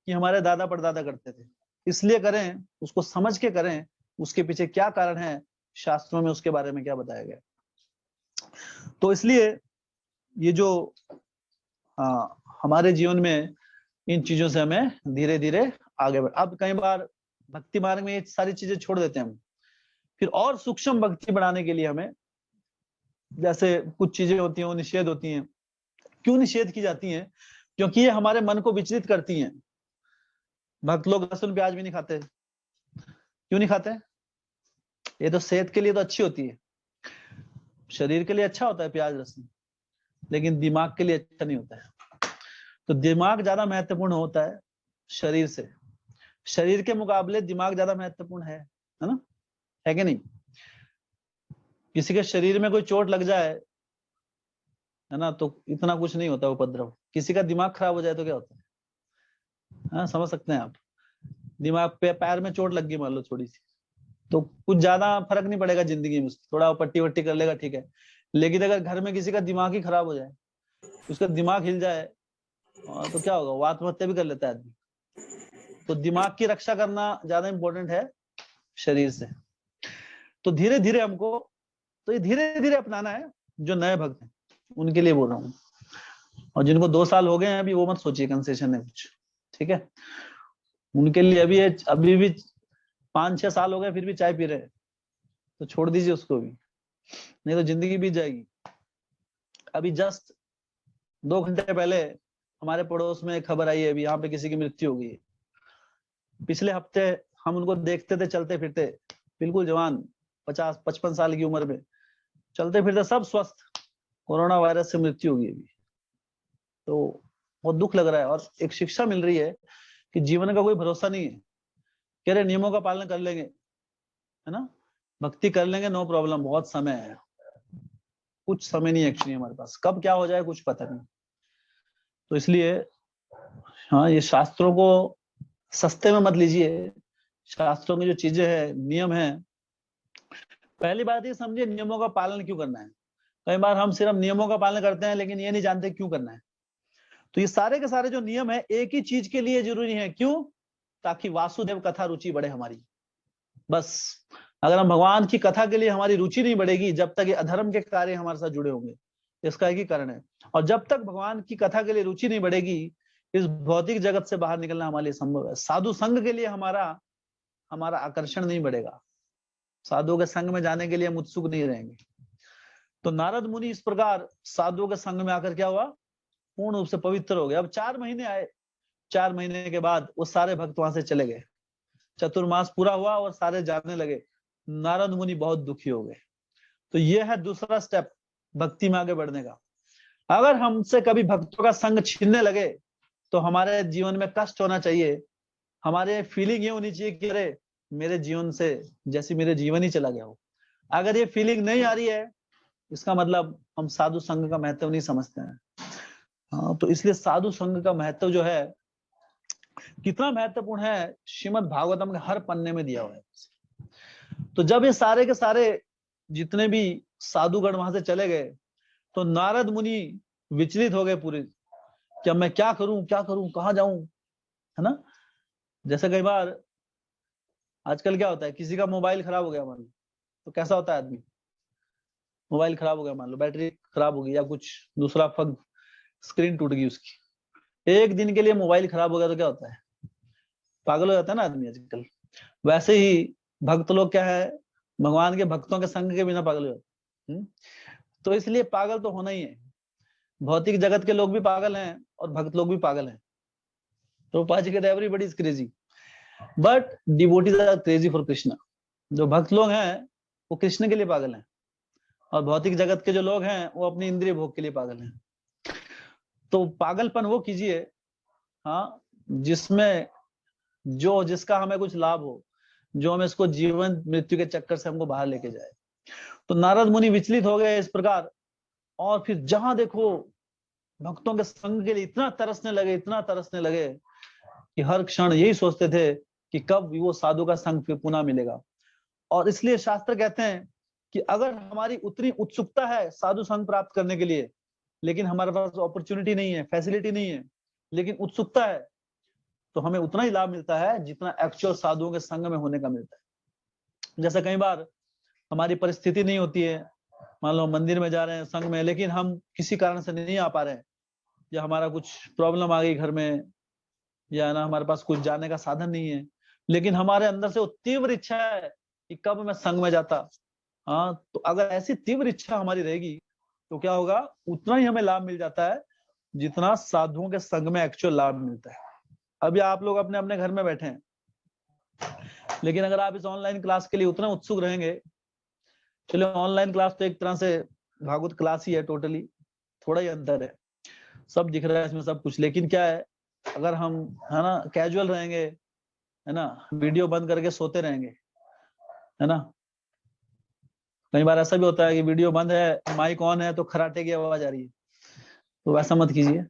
कि हमारे दादा परदादा करते थे, इसलिए करें, उसको समझ के करें, उसके पीछे क्या कारण है, शास्त्रों में उसके बारे में क्या बताया गया। तो इसलिए ये जो हमारे जीवन में इन चीजों से हमें धीरे धीरे आगे बढ़। अब कई बार भक्ति मार्ग में ये सारी चीजें छोड़ देते हैं हम, फिर और सूक्ष्म भक्ति बढ़ाने के लिए हमें, जैसे कुछ चीजें होती हैं वो निषेध होती हैं। क्यों निषेध की जाती हैं? क्योंकि ये हमारे मन को विचलित करती हैं। भक्त लोग लहसुन प्याज भी नहीं खाते। क्यों नहीं खाते? ये तो सेहत के लिए तो अच्छी होती है, शरीर के लिए अच्छा होता है प्याज लहसुन, लेकिन दिमाग के लिए अच्छा नहीं होता है। तो दिमाग ज्यादा महत्वपूर्ण होता है शरीर से। शरीर के मुकाबले दिमाग ज्यादा महत्वपूर्ण है ना? है कि नहीं? किसी के शरीर में कोई चोट लग जाए, है ना, तो इतना कुछ नहीं होता उपद्रव। किसी का दिमाग खराब हो जाए तो क्या होता है? हाँ, समझ सकते हैं आप। दिमाग पे पैर में चोट लग गई मान लो थोड़ी सी, तो कुछ ज्यादा फर्क नहीं पड़ेगा जिंदगी में, थोड़ा पट्टी वट्टी कर लेगा, ठीक है। लेकिन अगर घर में किसी का दिमाग ही खराब हो जाए, उसका दिमाग हिल जाए, तो क्या होगा? वो आत्महत्या भी कर लेता है आदमी। तो दिमाग की रक्षा करना ज्यादा इंपॉर्टेंट है शरीर से। तो धीरे धीरे हमको, तो ये धीरे धीरे अपनाना है। जो नए भक्त हैं उनके लिए बोल रहा हूँ, और जिनको 2 साल हो गए हैं अभी, वो मत सोचिए कंसेशन है कुछ, ठीक है। उनके लिए अभी भी 5-6 साल हो गए फिर भी चाय पी रहे हैं, तो छोड़ दीजिए उसको भी, नहीं तो जिंदगी बीत जाएगी। अभी जस्ट 2 घंटे पहले हमारे पड़ोस में एक खबर आई है, अभी यहाँ पे किसी की मृत्यु हो गई है। पिछले हफ्ते हम उनको देखते थे चलते फिरते, बिल्कुल जवान, 50-55 साल की उम्र में चलते फिरते, सब स्वस्थ, कोरोना वायरस से मृत्यु हो गई अभी। तो बहुत दुख लग रहा है, और एक शिक्षा मिल रही है कि जीवन का कोई भरोसा नहीं है। कह रहे नियमों का पालन कर लेंगे, है ना, भक्ति कर लेंगे, नो प्रॉब्लम, बहुत समय है। कुछ समय नहीं एक्चुअली हमारे पास, कब क्या हो जाए कुछ पता नहीं। तो इसलिए हाँ, ये शास्त्रों को सस्ते में मत लीजिए। शास्त्रों में जो चीजें हैं, नियम है, पहली बात ये समझिए नियमों का पालन क्यों करना है। कई बार हम सिर्फ नियमों का पालन करते हैं लेकिन ये नहीं जानते क्यों करना है। तो ये सारे के सारे जो नियम है एक ही चीज के लिए जरूरी है, क्यों? ताकि वासुदेव कथा रुचि बढ़े हमारी, बस। अगर हम भगवान की कथा के लिए हमारी रुचि नहीं बढ़ेगी, जब तक ये अधर्म के कार्य हमारे साथ जुड़े होंगे, इसका एक ही कारण है। और जब तक भगवान की कथा के लिए रुचि नहीं बढ़ेगी, इस भौतिक जगत से बाहर निकलना हमारे लिए संभव है। साधु संघ के लिए हमारा हमारा आकर्षण नहीं बढ़ेगा, साधुओं के संग में जाने के लिए हम उत्सुक नहीं रहेंगे। तो नारद मुनि इस प्रकार साधुओं के संग में आकर क्या हुआ? पूर्ण रूप से पवित्र हो गए। अब 4 महीने आए, 4 महीने के बाद वो सारे भक्त वहां से चले गए। चतुर्मास पूरा हुआ और सारे जाने लगे। नारद मुनि बहुत दुखी हो गए। तो ये है दूसरा स्टेप भक्ति में आगे बढ़ने का। अगर हमसे कभी भक्तों का संग छीनने लगे तो हमारे जीवन में कष्ट होना चाहिए, हमारे फीलिंग ये होनी चाहिए कि अरे मेरे जीवन से जैसे मेरे जीवन ही चला गया हो। अगर ये फीलिंग नहीं आ रही है, इसका मतलब हम साधु संघ का महत्व नहीं समझते हैं। हाँ, तो इसलिए साधु संघ का महत्व जो है, कितना महत्वपूर्ण है, श्रीमद् भागवतम के हर पन्ने में दिया हुआ है। तो जब ये सारे के सारे जितने भी साधुगण वहां से चले गए, तो नारद मुनि विचलित हो गए पूरे, कि अब मैं क्या करूं, क्या करूं, कहाँ जाऊं, है ना। जैसे कई बार आजकल क्या होता है, किसी का मोबाइल खराब हो गया मान लो, तो कैसा होता है आदमी? मोबाइल खराब हो गया मान लो, बैटरी खराब हो गई या कुछ दूसरा फंक, स्क्रीन टूट गई उसकी, एक दिन के लिए मोबाइल खराब हो गया तो क्या होता है? पागल हो जाता है ना आदमी आजकल। वैसे ही भक्त लोग क्या है, भगवान के भक्तों के संग के बिना पागल हो जाते। तो इसलिए पागल तो होना ही है। भौतिक जगत के लोग भी पागल हैं और भक्त लोग भी पागल हैं। तो पाजी के everybody is crazy. But devotees are crazy for Krishna. जो भक्त लोग हैं वो कृष्ण के लिए पागल हैं, और भौतिक जगत के जो लोग हैं वो अपनी इंद्रिय भोग के लिए पागल हैं। तो पागलपन वो कीजिए हाँ जिसमें जिसका हमें कुछ लाभ हो, जो हमें इसको जीवन मृत्यु के चक्कर से हमको बाहर लेके जाए। तो नारद मुनि विचलित हो गए इस प्रकार, और फिर जहां देखो भक्तों के संग के लिए इतना तरसने लगे, इतना तरसने लगे कि हर क्षण यही सोचते थे कि कब वो साधु का संग फिर पुनः मिलेगा। और इसलिए शास्त्र कहते हैं कि अगर हमारी उतनी उत्सुकता है साधु संग प्राप्त करने के लिए, लेकिन हमारे पास अपॉर्चुनिटी नहीं है, फैसिलिटी नहीं है, लेकिन उत्सुकता है, तो हमें उतना ही लाभ मिलता है जितना एक्चुअल साधुओं के संग में होने का मिलता है। जैसे कई बार हमारी परिस्थिति नहीं होती है, मान लो मंदिर में जा रहे हैं संग में, लेकिन हम किसी कारण से नहीं आ पा रहे हैं, या हमारा कुछ प्रॉब्लम आ गई घर में, या ना हमारे पास कुछ जाने का साधन नहीं है, लेकिन हमारे अंदर से वो तीव्र इच्छा है कि कब मैं संग में जाता। हाँ, तो अगर ऐसी तीव्र इच्छा हमारी रहेगी तो क्या होगा, उतना ही हमें लाभ मिल जाता है जितना साधुओं के संग में एक्चुअल लाभ मिलता है। अभी आप लोग अपने अपने घर में बैठे हैं, लेकिन अगर आप इस ऑनलाइन क्लास के लिए उतना उत्सुक रहेंगे, चलो ऑनलाइन क्लास तो एक तरह से भागवत क्लास ही है, टोटली थोड़ा ही अंतर है, सब दिख रहा है इसमें सब कुछ, लेकिन क्या है अगर हम है ना कैजुअल रहेंगे, है ना, वीडियो बंद करके सोते रहेंगे, है ना, कई बार ऐसा भी होता है कि वीडियो बंद है माइक ऑन है तो खराटे की आवाज आ रही है, तो वैसा मत कीजिए,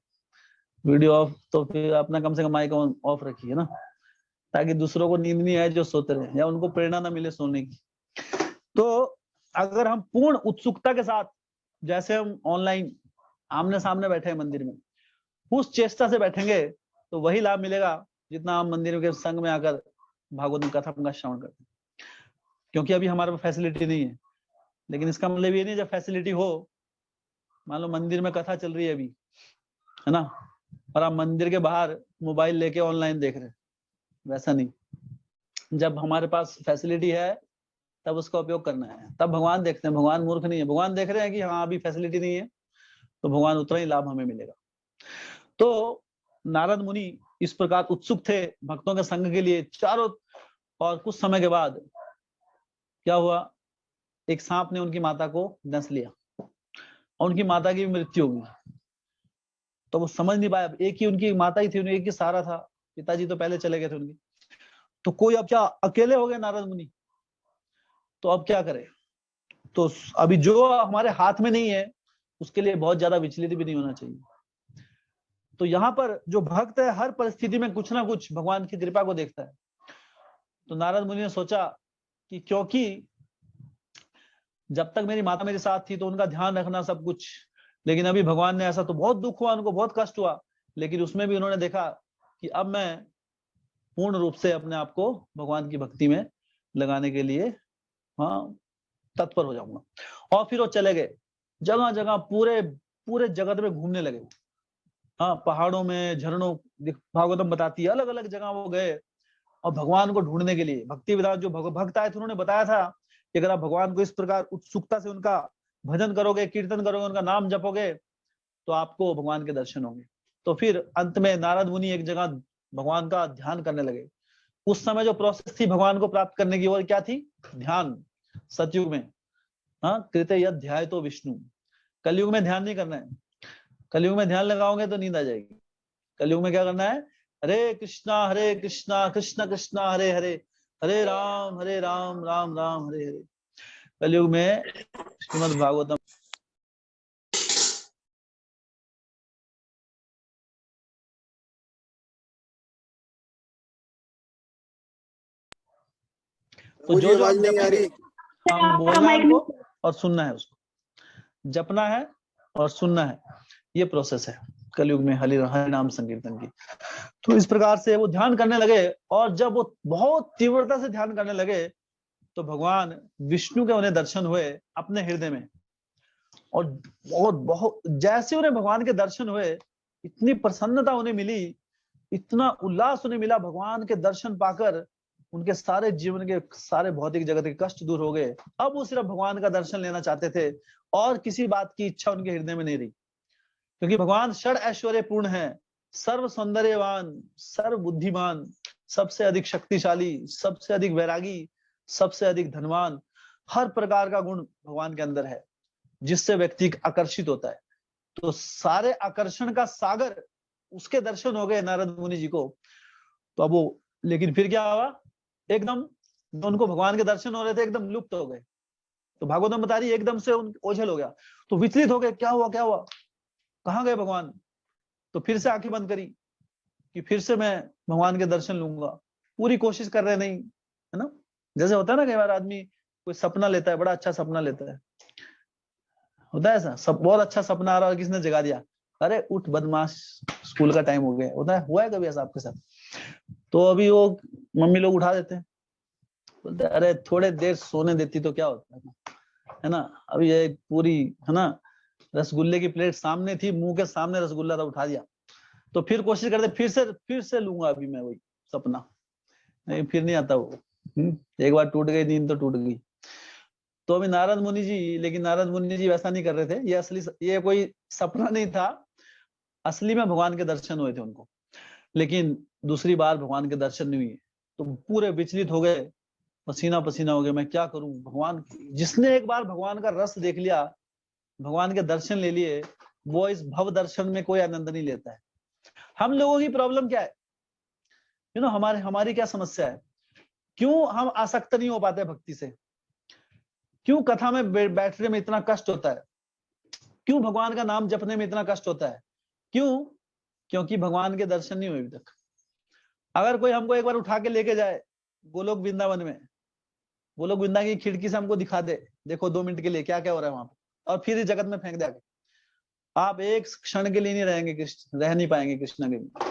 वीडियो ऑफ तो फिर अपना कम से कम माइक ऑफ रखिए ना, ताकि दूसरों को नींद नहीं आए जो सोते रहे, या उनको प्रेरणा ना मिले सोने की। तो अगर हम पूर्ण उत्सुकता के साथ, जैसे हम ऑनलाइन आमने सामने बैठे हैं मंदिर में, उस चेष्टा से बैठेंगे तो वही लाभ मिलेगा जितना हम मंदिर के संग में आकर भागवत कथा का श्रवण करते हैं। क्योंकि अभी हमारे पास फैसिलिटी नहीं है, लेकिन इसका मतलब ये नहीं जब फैसिलिटी हो, मान लो मंदिर में कथा चल रही है अभी, है ना, और आप मंदिर के बाहर मोबाइल लेके ऑनलाइन देख रहे हैं, वैसा नहीं। जब हमारे पास फैसिलिटी है तब उसका उपयोग करना है, तब भगवान देखते हैं, भगवान मूर्ख नहीं है, भगवान देख रहे हैं कि हाँ अभी फैसिलिटी नहीं है, तो भगवान उतना ही लाभ हमें मिलेगा। तो नारद मुनि इस प्रकार उत्सुक थे भक्तों के संग के लिए चारों, और कुछ समय के बाद क्या हुआ, एक सांप ने उनकी माता को डस लिया और उनकी माता की मृत्यु हो गई। तो वो समझ नहीं पाया, एक ही उनकी माता ही थी, उन्हें एक ही सहारा था, पिताजी तो पहले चले गए थे उनके, तो कोई अब क्या, अकेले हो गए नारद मुनि, तो अब क्या करे। तो अभी जो हमारे हाथ में नहीं है उसके लिए बहुत ज्यादा विचलित भी नहीं होना चाहिए। तो यहाँ पर जो भक्त है हर परिस्थिति में कुछ ना कुछ भगवान की कृपा को देखता है। तो नारद मुनि ने सोचा कि क्योंकि जब तक मेरी माता मेरे साथ थी तो उनका ध्यान रखना सब कुछ, लेकिन अभी भगवान ने ऐसा, तो बहुत दुख हुआ उनको, बहुत कष्ट हुआ, लेकिन उसमें भी उन्होंने देखा कि अब मैं पूर्ण रूप से अपने आप को भगवान की भक्ति में लगाने के लिए हाँ तत्पर हो जाऊंगा। और फिर वो चले गए जगह जगह, पूरे पूरे जगत में घूमने लगे, हाँ पहाड़ों में, झरनों, भागवतम बताती है अलग अलग जगह वो गए, और भगवान को ढूंढने के लिए। भक्ति विधान जो भक्त आए थे उन्होंने बताया था कि अगर आप भगवान को इस प्रकार उत्सुकता से उनका भजन करोगे, कीर्तन करोगे, उनका नाम जपोगे, तो आपको भगवान के दर्शन होंगे। तो फिर अंत में नारद मुनि एक जगह भगवान का ध्यान करने लगे। उस समय जो प्रोसेस थी भगवान को प्राप्त करने की, वो क्या थी, ध्यान। सतयुग में हाँ कृते यद ध्याय तो विष्णु, कलयुग में ध्यान नहीं करना है, कलयुग में ध्यान लगाओगे तो नींद आ जाएगी। कलयुग में क्या करना है, हरे कृष्णा कृष्ण कृष्णा हरे हरे, हरे राम राम राम हरे हरे। कलयुग में श्रीमद् भागवतम तो जो जो हम जपेंगे, हम बोलना है हमको और सुनना है, उसको जपना है और सुनना है, ये प्रोसेस है कलयुग में हरि नाम संकीर्तन की। तो इस प्रकार से वो ध्यान करने लगे, और जब वो बहुत तीव्रता से ध्यान करने लगे तो भगवान विष्णु के उन्हें दर्शन हुए अपने हृदय में, और बहुत जैसे उन्हें भगवान के दर्शन हुए इतनी प्रसन्नता उन्हें मिली, इतना उल्लास उन्हें मिला भगवान के दर्शन पाकर, उनके सारे जीवन के सारे भौतिक जगत के कष्ट दूर हो गए। अब वो सिर्फ भगवान का दर्शन लेना चाहते थे और किसी बात की इच्छा उनके हृदय में नहीं रही, क्योंकि भगवान षड ऐश्वर्य पूर्ण है, सर्व सौंदर्यवान, सर्व बुद्धिमान, सबसे अधिक शक्तिशाली, सबसे अधिक वैरागी, सबसे अधिक धनवान, हर प्रकार का गुण भगवान के अंदर है जिससे व्यक्ति आकर्षित होता है। तो सारे आकर्षण का सागर उसके दर्शन हो गए नारद मुनि जी को। तो अब वो, लेकिन फिर क्या हुआ, एकदम उनको भगवान के दर्शन हो रहे थे, एकदम लुप्त हो गए। तो भागवतम बता रही एकदम से ओझल हो गया, तो विचलित हो गए, क्या हुआ क्या हुआ, कहाँ गए भगवान। तो फिर से आंखें बंद करी कि फिर से मैं भगवान के दर्शन लूंगा। पूरी कोशिश कर रहे नहीं, है ना। जैसे होता है ना, कई बार आदमी कोई सपना लेता है, बड़ा अच्छा सपना लेता है, होता है ऐसा, सब बहुत अच्छा सपना आ रहा है, किसने जगा दिया, अरे उठ बदमाश, स्कूल का टाइम हो गया। होता है, हुआ है कभी ऐसा आपके साथ? तो अभी वो मम्मी लोग उठा देते हैं, बोलते हैं अरे थोड़े देर सोने देती तो क्या होता है ना। अभी ये पूरी, है ना, रसगुल्ले की प्लेट सामने थी, मुंह के सामने रसगुल्ला था, उठा दिया। तो फिर कोशिश करते, फिर से लूंगा अभी मैं वही सपना, नहीं फिर नहीं आता वो। एक बार टूट गई नींद तो टूट गई। तो अभी नारद मुनि जी, लेकिन नारद मुनि जी वैसा नहीं कर रहे थे, ये असली, ये कोई सपना नहीं था, असली में भगवान के दर्शन हुए थे उनको। लेकिन दूसरी बार भगवान के दर्शन नहीं हुए, तो पूरे विचलित हो गए, पसीना पसीना हो गए, मैं क्या करूं भगवान। जिसने एक बार भगवान का रस देख लिया, भगवान के दर्शन ले लिए, वो इस भव दर्शन में कोई आनंद नहीं लेता है। हम लोगों की प्रॉब्लम क्या है, हमारे हमारी क्या समस्या है, क्यों हम आसक्त नहीं हो पाते भक्ति से, क्यों कथा में बैठने में इतना कष्ट होता है, क्यों भगवान का नाम जपने में इतना कष्ट होता है, क्यों? क्योंकि भगवान के दर्शन नहीं हुए अभी तक। अगर कोई हमको एक बार उठा के लेके जाए गोलोक वृंदावन में, गोलोक वृंदावन की खिड़की से हमको दिखा दे, देखो 2 मिनट के लिए क्या क्या हो रहा है वहां पे, और फिर इस जगत में फेंक दे आगे, आप एक क्षण के लिए नहीं रहेंगे, कृष्ण रह नहीं पाएंगे कृष्ण के बिना।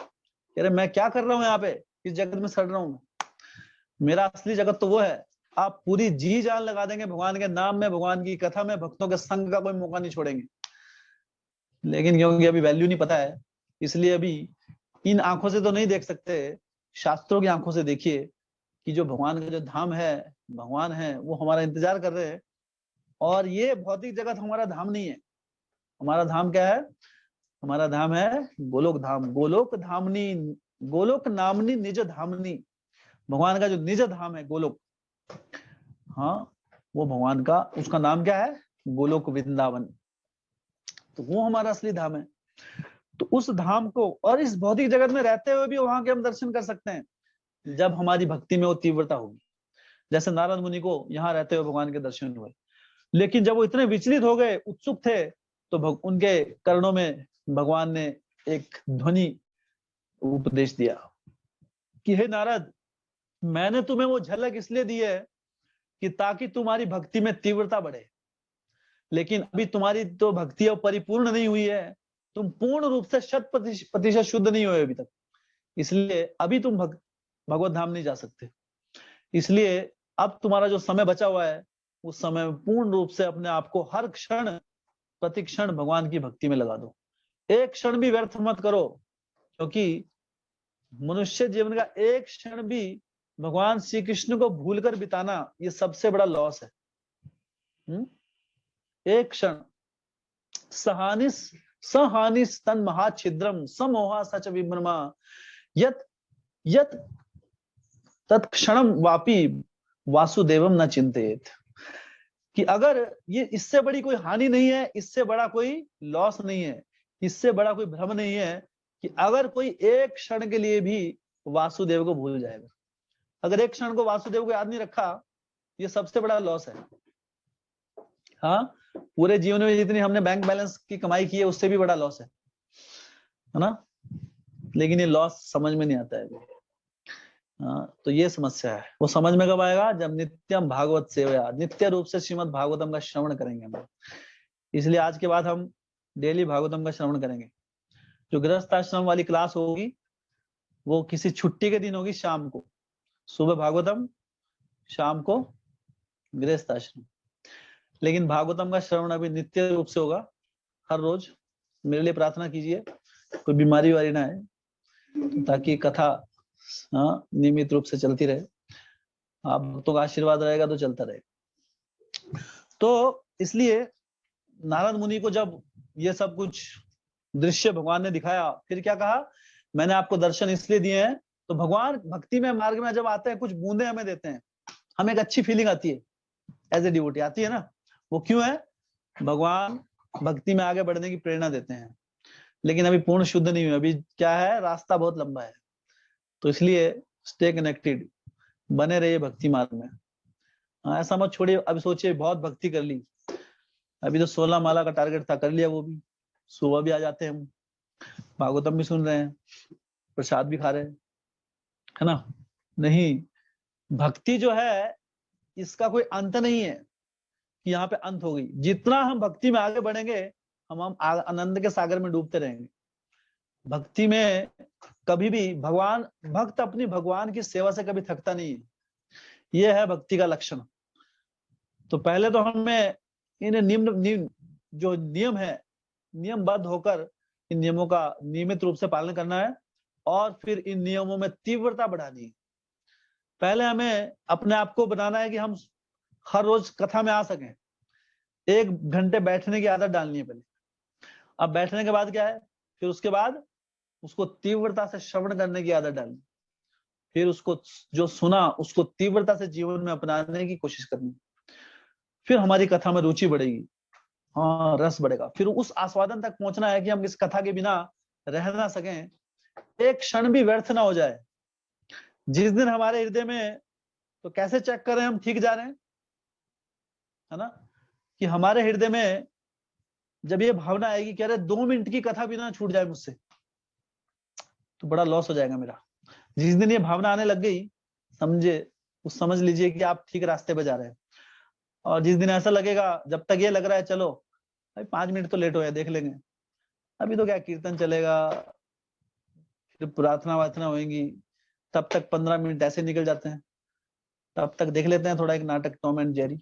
अरे मैं क्या कर रहा हूँ यहाँ पे, इस जगत में सड़ रहा हूँ, मेरा असली जगत तो वो है। आप पूरी जी जान लगा देंगे भगवान के नाम में, भगवान की कथा में, भक्तों के संग का कोई मौका नहीं छोड़ेंगे। लेकिन क्योंकि अभी वैल्यू नहीं पता है, इसलिए अभी इन आंखों से तो नहीं देख सकते, शास्त्रों की आंखों से देखिए कि जो भगवान का जो धाम है, भगवान है, वो हमारा इंतजार कर रहे हैं। और ये भौतिक जगत हमारा धाम नहीं है। हमारा धाम क्या है? हमारा धाम है गोलोक धाम, गोलोक धामनी, गोलोक नामनी निज धामनी। भगवान का जो निज धाम है गोलोक, हाँ, वो भगवान का, उसका नाम क्या है? गोलोक वृंदावन। तो वो हमारा असली धाम है। तो उस धाम को, और इस भौतिक जगत में रहते हुए भी वहां के हम दर्शन कर सकते हैं जब हमारी भक्ति में वो तीव्रता होगी। जैसे नारद मुनि को यहाँ रहते हुए भगवान के दर्शन हुए, लेकिन जब वो इतने विचलित हो गए, उत्सुक थे, तो उनके कर्णों में भगवान ने एक ध्वनि उपदेश दिया कि हे नारद, मैंने तुम्हें वो झलक इसलिए दी है कि ताकि तुम्हारी भक्ति में तीव्रता बढ़े। लेकिन अभी तुम्हारी तो भक्ति अब परिपूर्ण नहीं हुई है, तुम पूर्ण रूप से 100% शुद्ध नहीं हुए अभी तक, इसलिए अभी तुम भगवत धाम नहीं जा सकते। इसलिए अब तुम्हारा जो समय बचा हुआ है, उस समय में पूर्ण रूप से अपने आप को हर क्षण प्रति क्षण भगवान की भक्ति में लगा दो। एक क्षण भी व्यर्थ मत करो, क्योंकि मनुष्य जीवन का एक क्षण भी भगवान श्री कृष्ण को भूलकर बिताना, ये सबसे बड़ा लॉस है। एक क्षण, सहानिस सहानिस तन महाछिद्रम समोहा सच विभ्रमा यत यत तत्क्षणम वापी वासुदेवम न चिंतेत। कि अगर ये, इससे बड़ी कोई हानि नहीं है, इससे बड़ा कोई लॉस नहीं है, इससे बड़ा कोई भ्रम नहीं है कि अगर कोई एक क्षण के लिए भी वासुदेव को भूल जाएगा, अगर एक क्षण को वासुदेव को याद नहीं रखा, ये सबसे बड़ा लॉस है। हाँ, पूरे जीवन में जितनी हमने बैंक बैलेंस की कमाई की है, उससे भी बड़ा लॉस है ना। लेकिन ये लॉस समझ में नहीं आता है। तो ये समस्या है। वो समझ में कब आएगा? जब नित्यम भागवत सेवया, नित्य रूप से श्रीमद् भागवतम का श्रवण करेंगे हम। इसलिए आज के बाद हम डेली भागवतम का श्रवण करेंगे। जो गृहस्थ आश्रम वाली क्लास होगी, वो किसी छुट्टी के दिन होगी, शाम को, सुबह भागवतम, शाम को गृहस्थ आश्रम। लेकिन भागवतम का श्रवण अभी नित्य रूप से होगा, हर रोज। मेरे लिए प्रार्थना कीजिए, कोई बीमारी वाली ना है, ताकि कथा नियमित रूप से चलती रहे। आप भक्तों का आशीर्वाद रहेगा तो चलता रहेगा। तो इसलिए नारद मुनि को जब ये सब कुछ दृश्य भगवान ने दिखाया, फिर क्या कहा मैंने आपको दर्शन इसलिए दिए हैं। तो भगवान भक्ति में मार्ग में जब आते हैं, कुछ बूंदे हमें देते हैं, हमें एक अच्छी फीलिंग आती है, एज ए डिवोटी आती है ना। वो क्यों है? भगवान भक्ति में आगे बढ़ने की प्रेरणा देते हैं। लेकिन अभी पूर्ण शुद्ध नहीं हुए, अभी क्या है, रास्ता बहुत लंबा है। तो इसलिए स्टे कनेक्टेड, बने रहिए भक्ति मार्ग में। ऐसा मत छोड़िए। अब सोचिए बहुत भक्ति कर ली, अभी तो 16 माला का टारगेट था, कर लिया वो भी। सुबह भी आ जाते हैं हम, भागवतम भी सुन रहे हैं, प्रसाद भी खा रहे हैं, है ना। नहीं, भक्ति जो है इसका कोई अंत नहीं है कि यहाँ पे अंत हो गई। जितना हम भक्ति में आगे बढ़ेंगे, हम आनंद के सागर में डूबते रहेंगे। भक्ति में कभी भी भगवान, भक्त अपनी भगवान की सेवा से कभी थकता नहीं है। यह है भक्ति का लक्षण। तो पहले तो हमें इन निम्न जो नियम है, नियमबद्ध होकर इन नियमों का नियमित रूप से पालन करना है, और फिर इन नियमों में तीव्रता बढ़ानी है। पहले हमें अपने आप को बनाना है कि हम हर रोज कथा में आ सकें। 1 घंटे बैठने की आदत डालनी है पहले। अब बैठने के बाद क्या है, फिर उसके बाद उसको तीव्रता से श्रवण करने की आदत डालनी, फिर उसको जो सुना उसको तीव्रता से जीवन में अपनाने की कोशिश करनी, फिर हमारी कथा में रुचि बढ़ेगी, हाँ रस बढ़ेगा। फिर उस आस्वादन तक पहुंचना है कि हम इस कथा के बिना रह ना सकें, एक क्षण भी व्यर्थ ना हो जाए। जिस दिन हमारे हृदय में, तो कैसे चेक करें हम ठीक जा रहे हैं, है ना, कि हमारे हृदय में जब ये भावना आएगी कि अरे 2 मिनट की कथा भी ना छूट जाए मुझसे, तो बड़ा लॉस हो जाएगा मेरा। जिस दिन ये भावना आने लग गई, समझ लीजिए कि आप ठीक रास्ते पे जा रहे हैं। और जिस दिन ऐसा लगेगा, जब तक ये लग रहा है चलो भाई 5 मिनट तो लेट हो, देख लेंगे, अभी तो क्या कीर्तन चलेगा, फिर प्रार्थना वार्थना होगी, तब तक 15 मिनट ऐसे निकल जाते हैं। तब तक देख लेते हैं थोड़ा एक नाटक टॉम एंड जेरी,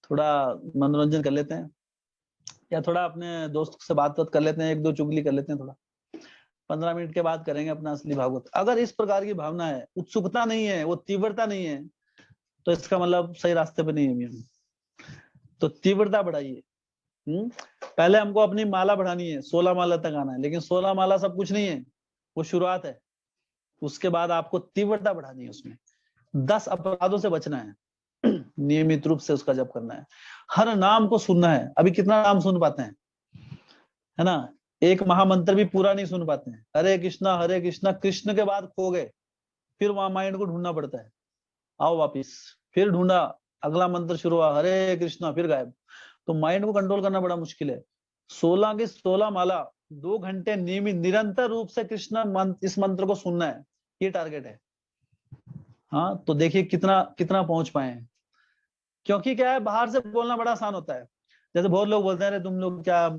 थोड़ा मनोरंजन कर लेते हैं, या थोड़ा अपने दोस्त से बात कर लेते हैं, 1-2 चुगली कर लेते हैं थोड़ा। 15 मिनट के बाद करेंगे अपना असली भागवत। अगर इस प्रकार की भावना है, उत्सुकता नहीं है, वो तीव्रता नहीं है, तो इसका मतलब सही रास्ते पे नहीं है हम। तो तीव्रता बढ़ाइए। पहले हमको अपनी माला बढ़ानी है, 16 माला तक आना है। लेकिन 16 माला सब कुछ नहीं है, वो शुरुआत है। उसके बाद आपको तीव्रता बढ़ानी है, उसमें 10 अपराधों से बचना है, नियमित रूप से उसका जप करना है, हर नाम को सुनना है। अभी कितना नाम सुन पाते हैं, है ना। एक महामंत्र भी पूरा नहीं सुन पाते हैं, हरे कृष्णा कृष्ण के बाद खो गए, फिर वहां माइंड को ढूंढना पड़ता है, आओ वापिस, फिर ढूंढा, अगला मंत्र शुरू हुआ, हरे कृष्णा, फिर गायब। तो माइंड को कंट्रोल करना बड़ा मुश्किल है। 16 की 16 माला 2 घंटे नियमित निरंतर रूप से कृष्ण इस मंत्र को सुनना है, ये टारगेट है। हाँ, तो देखिए कितना कितना पहुंच पाए हैं। क्योंकि क्या है, बाहर से बोलना बड़ा आसान होता है। जैसे बहुत लोग बोलते हैं तुम लोग क्या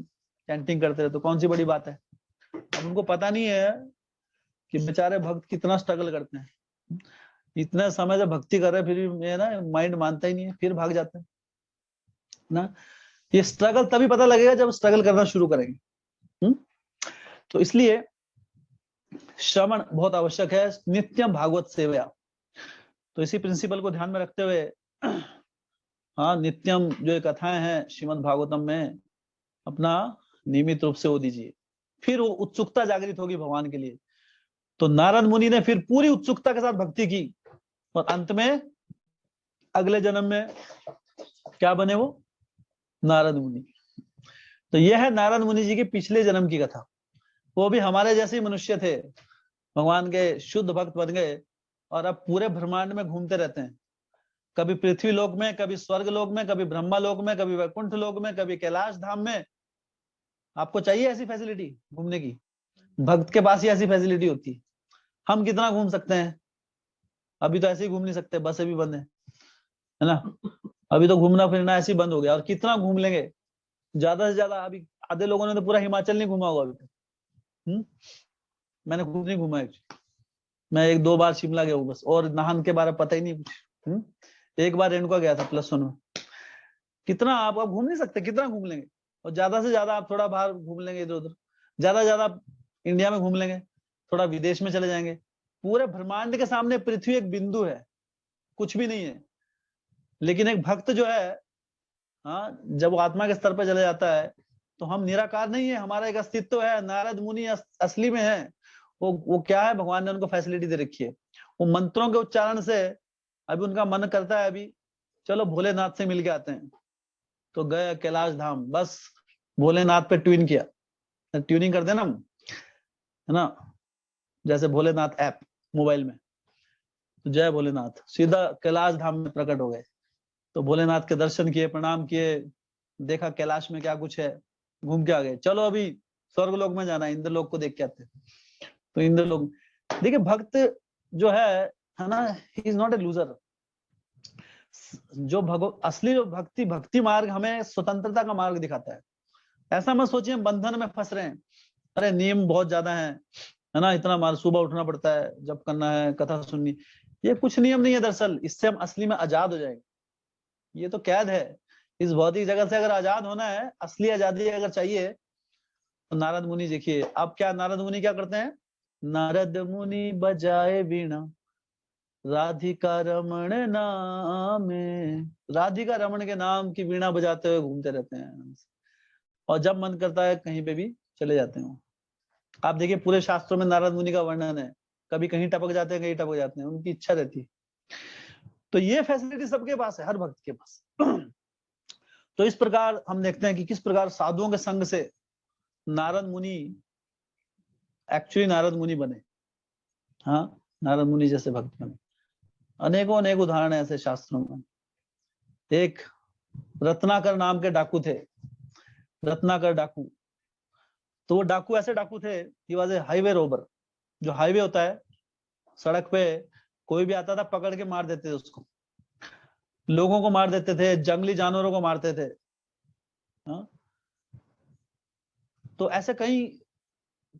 चैंटिंग करते रहे, तो कौन सी बड़ी बात है। अब उनको पता नहीं है कि बेचारे भक्त कितना स्ट्रगल करते हैं। इतने समय से भक्ति कर रहे फिर भी ना माइंड मानता ही नहीं है, फिर भाग जाते हैं ना। ये स्ट्रगल तभी पता लगेगा जब स्ट्रगल करना शुरू करेंगे। तो इसलिए श्रवण बहुत आवश्यक है, नित्यम भागवत सेवा। तो इसी प्रिंसिपल को ध्यान में रखते हुए, हाँ, नित्यम जो ये कथाएं हैं श्रीमद् भागवतम में, अपना नियमित रूप से वो दीजिए, फिर वो उत्सुकता जागृत होगी भगवान के लिए। तो नारद मुनि ने फिर पूरी उत्सुकता के साथ भक्ति की, और अंत में अगले जन्म में क्या बने, वो नारद मुनि। तो यह है नारद मुनि जी की पिछले जन्म की कथा। वो भी हमारे जैसे ही मनुष्य थे, भगवान के शुद्ध भक्त बन गए, और अब पूरे ब्रह्मांड में घूमते रहते हैं। कभी पृथ्वी लोक में, कभी स्वर्ग लोक में, कभी ब्रह्मा लोक में, कभी वैकुंठ लोक में, कभी कैलाश धाम में। आपको चाहिए ऐसी फैसिलिटी घूमने की? भक्त के पास ही ऐसी फैसिलिटी होती है। हम कितना घूम सकते हैं? अभी तो ऐसे ही घूम नहीं सकते, बसें भी बंद है ना। अभी तो घूमना फिरना ऐसे ही बंद हो गया, और कितना घूम लेंगे? ज्यादा से ज्यादा अभी आधे लोगों ने तो पूरा हिमाचल नहीं घूमा होगा अभी तक। मैंने खुद नहीं घूमा है, मैं 1-2 बार शिमला गया हूँ बस, और नाहन के बारे में पता ही नहीं कुछ। एक बार रेणुका गया था +1 में। कितना आप घूम नहीं सकते, कितना घूम लेंगे? और ज्यादा से ज्यादा आप थोड़ा बाहर घूम लेंगे, इधर उधर, ज्यादा से ज्यादा इंडिया में घूम लेंगे, थोड़ा विदेश में चले जाएंगे। पूरे ब्रह्मांड के सामने पृथ्वी एक बिंदु है, कुछ भी नहीं है। लेकिन एक भक्त जो है, हाँ, जब वो आत्मा के स्तर पर चले जाता है, तो हम निराकार नहीं है, हमारा एक अस्तित्व है। नारद मुनि असली में है, वो क्या है, भगवान ने उनको फैसिलिटी दे रखी है। वो मंत्रों के उच्चारण से अभी उनका मन करता है अभी चलो भोलेनाथ से मिल के आते हैं, तो गए कैलाश धाम, बस भोलेनाथ पे ट्यून किया, ट्यूनिंग कर देना है ना, जैसे भोलेनाथ ऐप मोबाइल में, तो जय भोलेनाथ सीधा कैलाश धाम में प्रकट हो गए। तो भोलेनाथ के दर्शन किए, प्रणाम किए, देखा कैलाश में क्या कुछ है, घूम के आ गए। चलो अभी स्वर्ग लोक में जाना है, इंद्रलोक को देख के आते। तो इंद्रलोक देखिए, भक्त जो है ना, he is not a loser. जो असली जो भक्ति मार्ग हमें स्वतंत्रता का मार्ग दिखाता है। ऐसा मत सोचिए हम बंधन में फंस रहे हैं, अरे नियम बहुत ज्यादा है ना, इतना मार सुबह उठना पड़ता है, जब करना है, कथा सुननी, ये कुछ नियम नहीं है। दरअसल इससे हम असली में आजाद हो जाएंगे। ये तो कैद है इस भौतिक जगत से। अगर आजाद होना है, असली आजादी अगर चाहिए, तो नारद मुनि देखिए। अब क्या नारद मुनि क्या करते हैं, नारद मुनि बजाए वीणा राधिका रमण नामे, राधिका रमण के नाम की वीणा बजाते हुए घूमते रहते हैं, और जब मन करता है कहीं पे भी चले जाते हैं। आप देखिए पूरे शास्त्रों में नारद मुनि का वर्णन है, कभी कहीं टपक जाते हैं, कहीं टपक जाते हैं, उनकी इच्छा रहती है। तो ये फैसिलिटी सबके पास है, हर भक्त के पास। तो इस प्रकार हम देखते हैं कि किस प्रकार साधुओं के संग से नारद मुनि एक्चुअली नारद मुनि बने। हाँ, नारद मुनि जैसे भक्त बने। अनेकों अनेक उदाहरण है ऐसे शास्त्रों में। एक रत्नाकर नाम के डाकू थे, रत्नाकर डाकू। तो वो डाकू ऐसे डाकू थे, he was a highway Rober. जो हाईवे होता है, सड़क पे कोई भी आता था पकड़ के मार देते थे उसको, लोगों को मार देते थे, जंगली जानवरों को मारते थे। हाँ? तो ऐसे कई,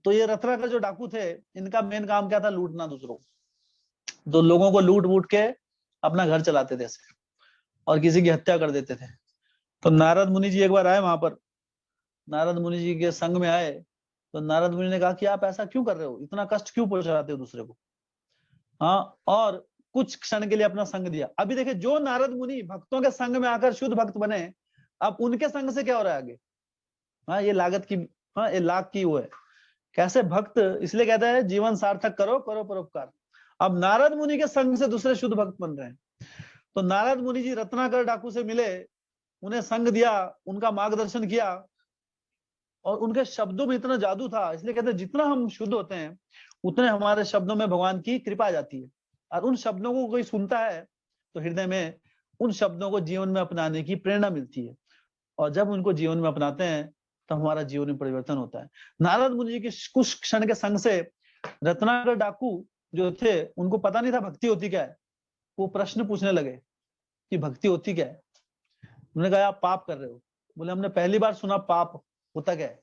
तो ये रत्नाकर जो डाकू थे, इनका मेन काम क्या था, लूटना दूसरों को। तो लोगों को लूट वूट के अपना घर चलाते थे ऐसे, और किसी की हत्या कर देते थे। तो नारद मुनि जी एक बार आए वहां पर, नारद मुनि जी के संग में आए। तो नारद मुनि ने कहा कि आप ऐसा क्यों कर रहे हो, इतना कष्ट क्यों पहुंचाते हो दूसरे को। हाँ, और कुछ क्षण के लिए अपना संग दिया। अभी देखिए, जो नारद मुनि भक्तों के संग में आकर शुद्ध भक्त बने, अब उनके संग से क्या हो रहा है आगे। हाँ, ये लागत की, हाँ ये लाख की वो है। कैसे भक्त, इसलिए कहता है जीवन सार्थक करो, करो परोपकार। अब नारद मुनि के संग से दूसरे शुद्ध भक्त बन रहे हैं। तो नारद मुनि जी रत्नाकर डाकू से मिले, उन्हें संग दिया, उनका मार्गदर्शन किया, और उनके शब्दों में इतना जादू था। इसलिए कहते हैं जितना हम शुद्ध होते हैं, उतने हमारे शब्दों में भगवान की कृपा आ जाती है। और उन शब्दों को कोई सुनता है तो हृदय में उन शब्दों को जीवन में अपनाने की प्रेरणा मिलती है, और जब उनको जीवन में अपनाते हैं तो हमारा जीवन में परिवर्तन होता है। नारद मुनि जी के कुछ क्षण के संग से रत्नाकर डाकू जो थे, उनको पता नहीं था भक्ति होती क्या है। वो प्रश्न पूछने लगे कि भक्ति होती क्या है। उन्होंने कहा आप पाप कर रहे हो। बोले हमने पहली बार सुना पाप होता क्या है।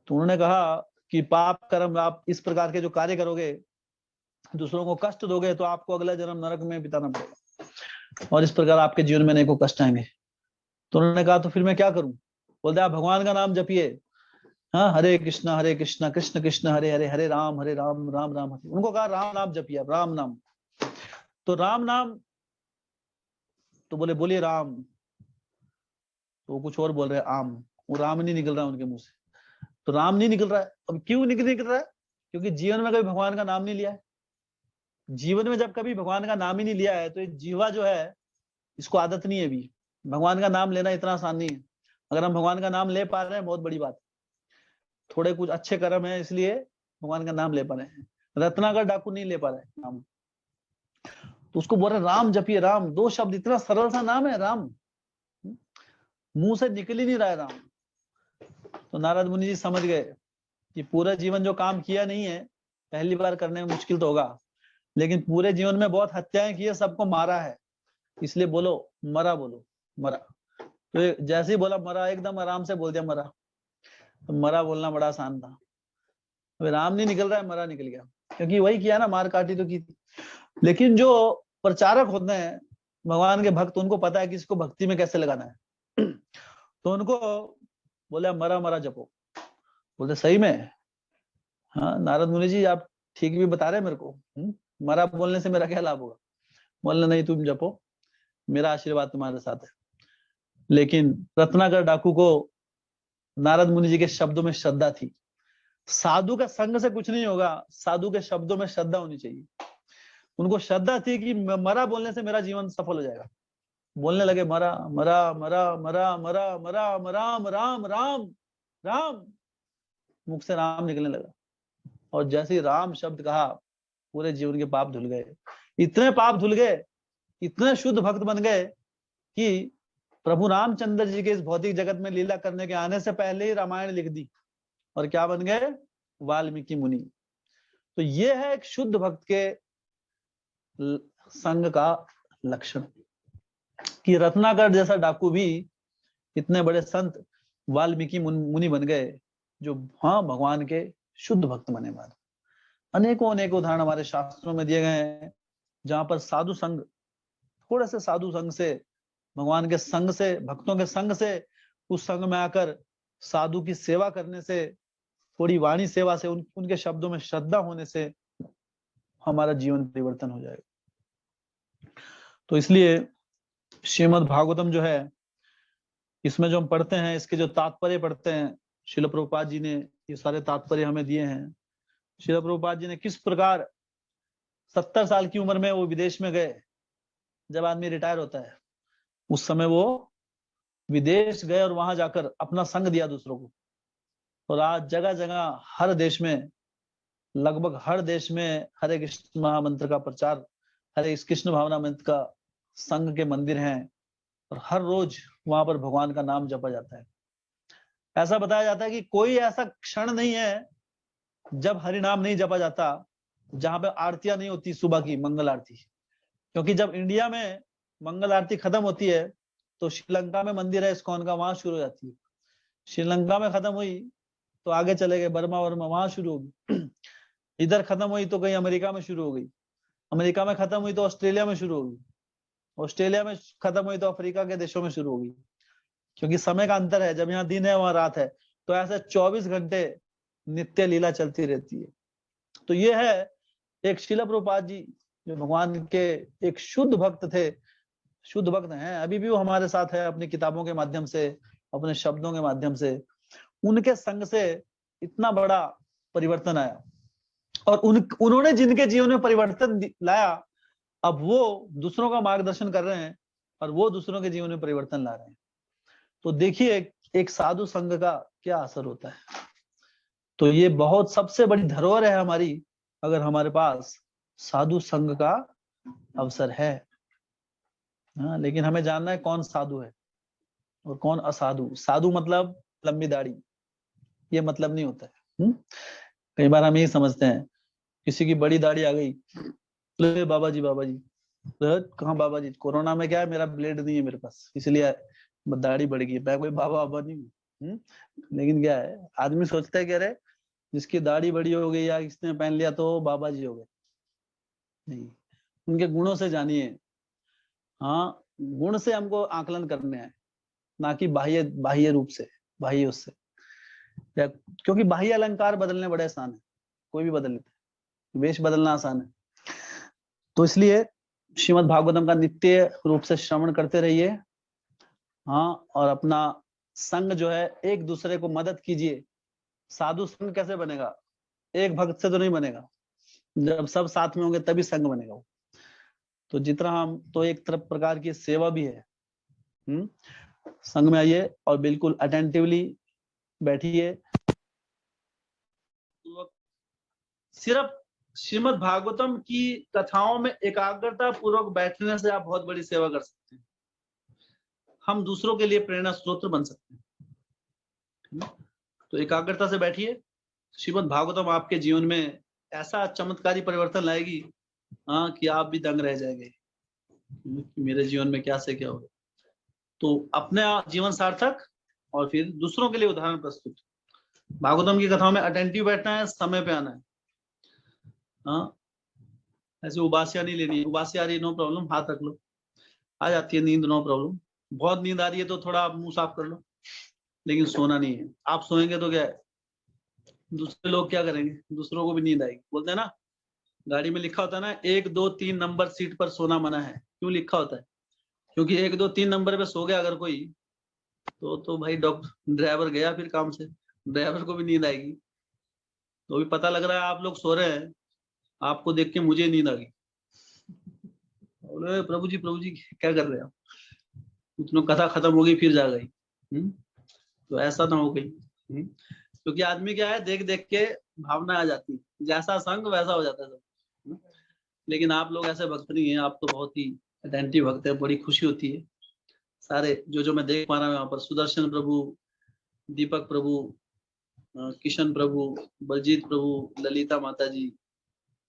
तो उन्होंने कहा कि पाप कर्म आप इस प्रकार के जो कार्य करोगे, दूसरों को कष्ट दोगे, तो आपको अगला जन्म नरक में बिताना पड़ेगा, और इस प्रकार आपके जीवन में अनेकों कष्ट आएंगे। तो उन्होंने कहा तो फिर मैं क्या करूं। बोलते आप भगवान का नाम जपिए। हाँ, हरे कृष्णा कृष्ण कृष्ण हरे हरे, हरे राम राम राम हरे। उनको कहा राम नाम जपिए, राम नाम। तो राम नाम, तो बोले बोलिए राम। तो वो कुछ और बोल रहे हैं आम, वो राम नहीं निकल रहा उनके मुंह से। तो राम नहीं निकल रहा है। अब क्यों निकल रहा है, क्योंकि जीवन में कभी भगवान का नाम नहीं लिया है। जीवन में जब कभी भगवान का नाम ही नहीं लिया है, तो ये जीवा जो है, इसको आदत नहीं है अभी। भगवान का नाम लेना इतना आसान नहीं है। अगर हम भगवान का नाम ले पा रहे हैं, बहुत बड़ी बात। थोड़े कुछ अच्छे कर्म है, इसलिए भगवान का नाम ले पा रहे हैं। रत्नाकर डाकू नहीं ले पा रहे नाम, तो उसको बोल रहे राम जपिए। राम, दो शब्द, इतना सरल सा नाम है राम, मुंह से निकल ही नहीं रहा है राम। तो नारद मुनि जी समझ गए कि पूरा जीवन जो काम किया नहीं है, पहली बार करने में मुश्किल तो होगा, लेकिन पूरे जीवन में बहुत हत्याएं की है, सबको मारा है, इसलिए बोलो मरा, बोलो मरा। तो जैसे ही बोला मरा, एकदम आराम से बोल दिया मरा। तो मरा बोलना बड़ा आसान था। अभी राम नहीं निकल रहा है, मरा निकल गया, क्योंकि वही किया ना, मार काटी तो की थी। लेकिन जो प्रचारक होते हैं, भगवान के भक्त, उनको पता है कि इसको भक्ति में कैसे लगाना है। तो उनको बोले मरा मरा जपो। बोलते सही में, हाँ नारद मुनि जी आप ठीक भी बता रहे हैं मेरे को। मरा बोलने से मेरा क्या लाभ होगा। बोलने नहीं, तुम जपो, मेरा आशीर्वाद तुम्हारे साथ है। लेकिन रत्नाकर डाकू को नारद मुनि जी के शब्दों में श्रद्धा थी, साधु का संग से कुछ नहीं होगा, साधु के शब्दों में श्रद्धा होनी चाहिए। उनको श्रद्धा थी कि मरा बोलने से मेरा जीवन सफल हो जाएगा। बोलने लगे मरा मरा मरा मरा मरा मरा राम राम राम राम, मुख से राम निकलने लगा। और जैसे ही राम शब्द कहा, पूरे जीवन के पाप धुल गए। इतने पाप धुल गए, इतने शुद्ध भक्त बन गए कि प्रभु रामचंद्र जी के इस भौतिक जगत में लीला करने के आने से पहले ही रामायण लिख दी। और क्या बन गए? वाल्मीकि मुनि। तो ये है एक शुद्ध भक्त के संग का लक्षण, कि रत्नाकर जैसा डाकू भी इतने बड़े संत वाल्मीकि मुनि बन गए, जो हाँ भगवान के शुद्ध भक्त बने। वाले अनेकों अनेकों उदाहरण हमारे शास्त्रों में दिए गए हैं, जहां पर साधु संग, थोड़े से साधु संग से, भगवान के संग से, भक्तों के संग से, उस संग में आकर साधु की सेवा करने से, थोड़ी वाणी सेवा से, उनके शब्दों में श्रद्धा होने से हमारा जीवन परिवर्तन हो जाएगा। तो इसलिए श्रीमद् भागवतम जो है, इसमें जो हम पढ़ते हैं, इसके जो तात्पर्य पढ़ते हैं, श्रील प्रभुपाद जी ने ये सारे तात्पर्य हमें दिए हैं। श्रील प्रभुपाद जी ने किस प्रकार 70 साल की उम्र में वो विदेश में गए, जब आदमी रिटायर होता है उस समय वो विदेश गए और वहां जाकर अपना संग दिया दूसरों को। और आज जगह जगह हर देश में, लगभग हर देश में हरे कृष्ण महामंत्र का प्रचार, हरे कृष्ण भावना मंत्र का संघ के मंदिर हैं, और हर रोज वहां पर भगवान का नाम जपा जाता है। ऐसा बताया जाता है कि कोई ऐसा क्षण नहीं है जब हरि नाम नहीं जपा जाता, जहां पे आरतियां नहीं होती सुबह की मंगल आरती। क्योंकि जब इंडिया में मंगल आरती खत्म होती है तो श्रीलंका में मंदिर है इस्कॉन का, वहां शुरू हो जाती है। श्रीलंका में खत्म हुई तो आगे चले गए बर्मा वर्मा, वहां शुरू होगी। इधर खत्म हुई तो कहीं अमेरिका में शुरू हो गई, अमेरिका में खत्म हुई तो ऑस्ट्रेलिया में शुरू होगी, ऑस्ट्रेलिया में खत्म हुई तो अफ्रीका के देशों में शुरू होगी। क्योंकि समय का अंतर है, जब यहाँ दिन है वहां रात है, तो ऐसे 24 घंटे नित्य लीला चलती रहती है। तो ये है एक श्रील प्रभुपाद जी, जो भगवान के एक शुद्ध भक्त थे, शुद्ध भक्त हैं, अभी भी वो हमारे साथ है, अपनी किताबों के माध्यम से, अपने शब्दों के माध्यम से। उनके संग से इतना बड़ा परिवर्तन आया, और उन्होंने जिनके जीवन में परिवर्तन लाया, अब वो दूसरों का मार्गदर्शन कर रहे हैं और वो दूसरों के जीवन में परिवर्तन ला रहे हैं। तो देखिए एक साधु संघ का क्या असर होता है। तो ये बहुत सबसे बड़ी धरोहर है हमारी, अगर हमारे पास साधु संघ का अवसर है। हाँ, लेकिन हमें जानना है कौन साधु है और कौन असाधु। साधु मतलब लंबी दाढ़ी, ये मतलब नहीं होता है। कई बार हम यही समझते हैं, किसी की बड़ी दाढ़ी आ गई, बाबा जी कहाँ बाबा जी, कोरोना में क्या है, मेरा ब्लेड नहीं है मेरे पास, इसलिए दाढ़ी बढ़ गई। मैं कोई बाबा बाबा नहीं हूँ। लेकिन क्या है, आदमी सोचता है कि अरे जिसकी दाढ़ी बड़ी हो गई या किसने पहन लिया तो बाबा जी हो गए। नहीं, उनके गुणों से जानिए। हाँ, गुण से हमको आकलन करने हैं, ना कि बाह्य बाह्य रूप से, बाह्य उससे। क्योंकि बाह्य अलंकार बदलने बड़े आसान है, कोई भी बदल लेता है, वेश बदलना आसान है। तो इसलिए श्रीमद् भागवतम का नित्य रूप से श्रवण करते रहिए। हाँ, और अपना संग जो है, एक दूसरे को मदद कीजिए। साधु संग कैसे बनेगा? एक भक्त से तो नहीं बनेगा, जब सब साथ में होंगे तभी संग बनेगा वो। तो जितना हम, तो एक तरफ प्रकार की सेवा भी है। संग में आइए और बिल्कुल अटेंटिवली बैठिए। सिर्फ श्रीमद् भागवतम की कथाओं में एकाग्रता पूर्वक बैठने से आप बहुत बड़ी सेवा कर सकते हैं। हम दूसरों के लिए प्रेरणा स्रोत बन सकते हैं। तो एकाग्रता से बैठिए। श्रीमद् भागवतम आपके जीवन में ऐसा चमत्कारी परिवर्तन लाएगी, हाँ, कि आप भी दंग रह जाएंगे, मेरे जीवन में क्या से क्या हो। तो अपना जीवन सार्थक और फिर दूसरों के लिए उदाहरण प्रस्तुत। भागवतम की कथाओं में अटेंटिव बैठना है, समय पे आना है। हाँ, ऐसे उबासियां नहीं लेनी है। उबासी आ रही है, नो प्रॉब्लम, हाथ रख लो। आ जाती है नींद, नो प्रॉब्लम। बहुत नींद आ रही है तो थोड़ा आप मुंह साफ कर लो, लेकिन सोना नहीं है। आप सोएंगे तो क्या है, दूसरे लोग क्या करेंगे, दूसरों को भी नींद आएगी। बोलते हैं ना, गाड़ी में लिखा होता है ना 1 2 3 नंबर सीट पर सोना मना है। क्यों लिखा होता है? क्योंकि 1 2 3 नंबर पे सो गया अगर कोई, तो भाई डॉक्टर ड्राइवर गया फिर काम से, ड्राइवर को भी नींद आएगी। तो भी पता लग रहा है आप लोग सो रहे हैं, आपको देख के मुझे नींद आ गई। बोले प्रभु जी क्या कर रहे हैं आप? उतना कथा खत्म हो गई फिर जा गई। तो ऐसा ना हो गई। क्योंकि आदमी क्या है, देख देख के भावना आ जाती है, जैसा संग वैसा हो जाता है सब। लेकिन आप लोग ऐसे भक्त नहीं है, आप तो बहुत ही अटेंटिव भक्त है, बड़ी खुशी होती है। सारे जो मैं देख पा रहा हूँ यहाँ पर, सुदर्शन प्रभु, दीपक प्रभु, किशन प्रभु, बलजीत प्रभु, ललिता माता जी,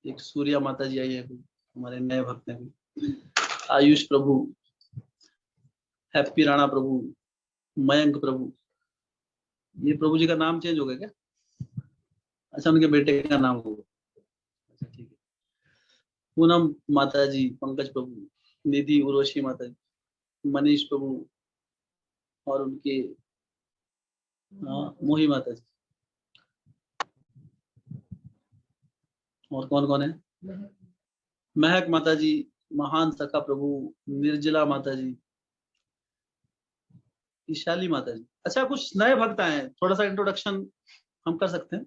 एक सूर्या माता जी आई है, हमारे नए भक्त हैं, आयुष प्रभु, हैप्पी राणा प्रभु, मयंक प्रभु। ये प्रभु जी का नाम चेंज हो गया क्या? अच्छा, उनके बेटे का नाम होगा। अच्छा ठीक है। पूनम माता जी, पंकज प्रभु, निधि उर्वशी माता जी, मनीष प्रभु, और उनके मोही माता जी। और कौन कौन है? महक माता जी, महान सखा प्रभु, निर्जला माता जी, ईशाली माता जी। अच्छा, कुछ नए भक्त आए हैं, थोड़ा सा इंट्रोडक्शन हम कर सकते हैं।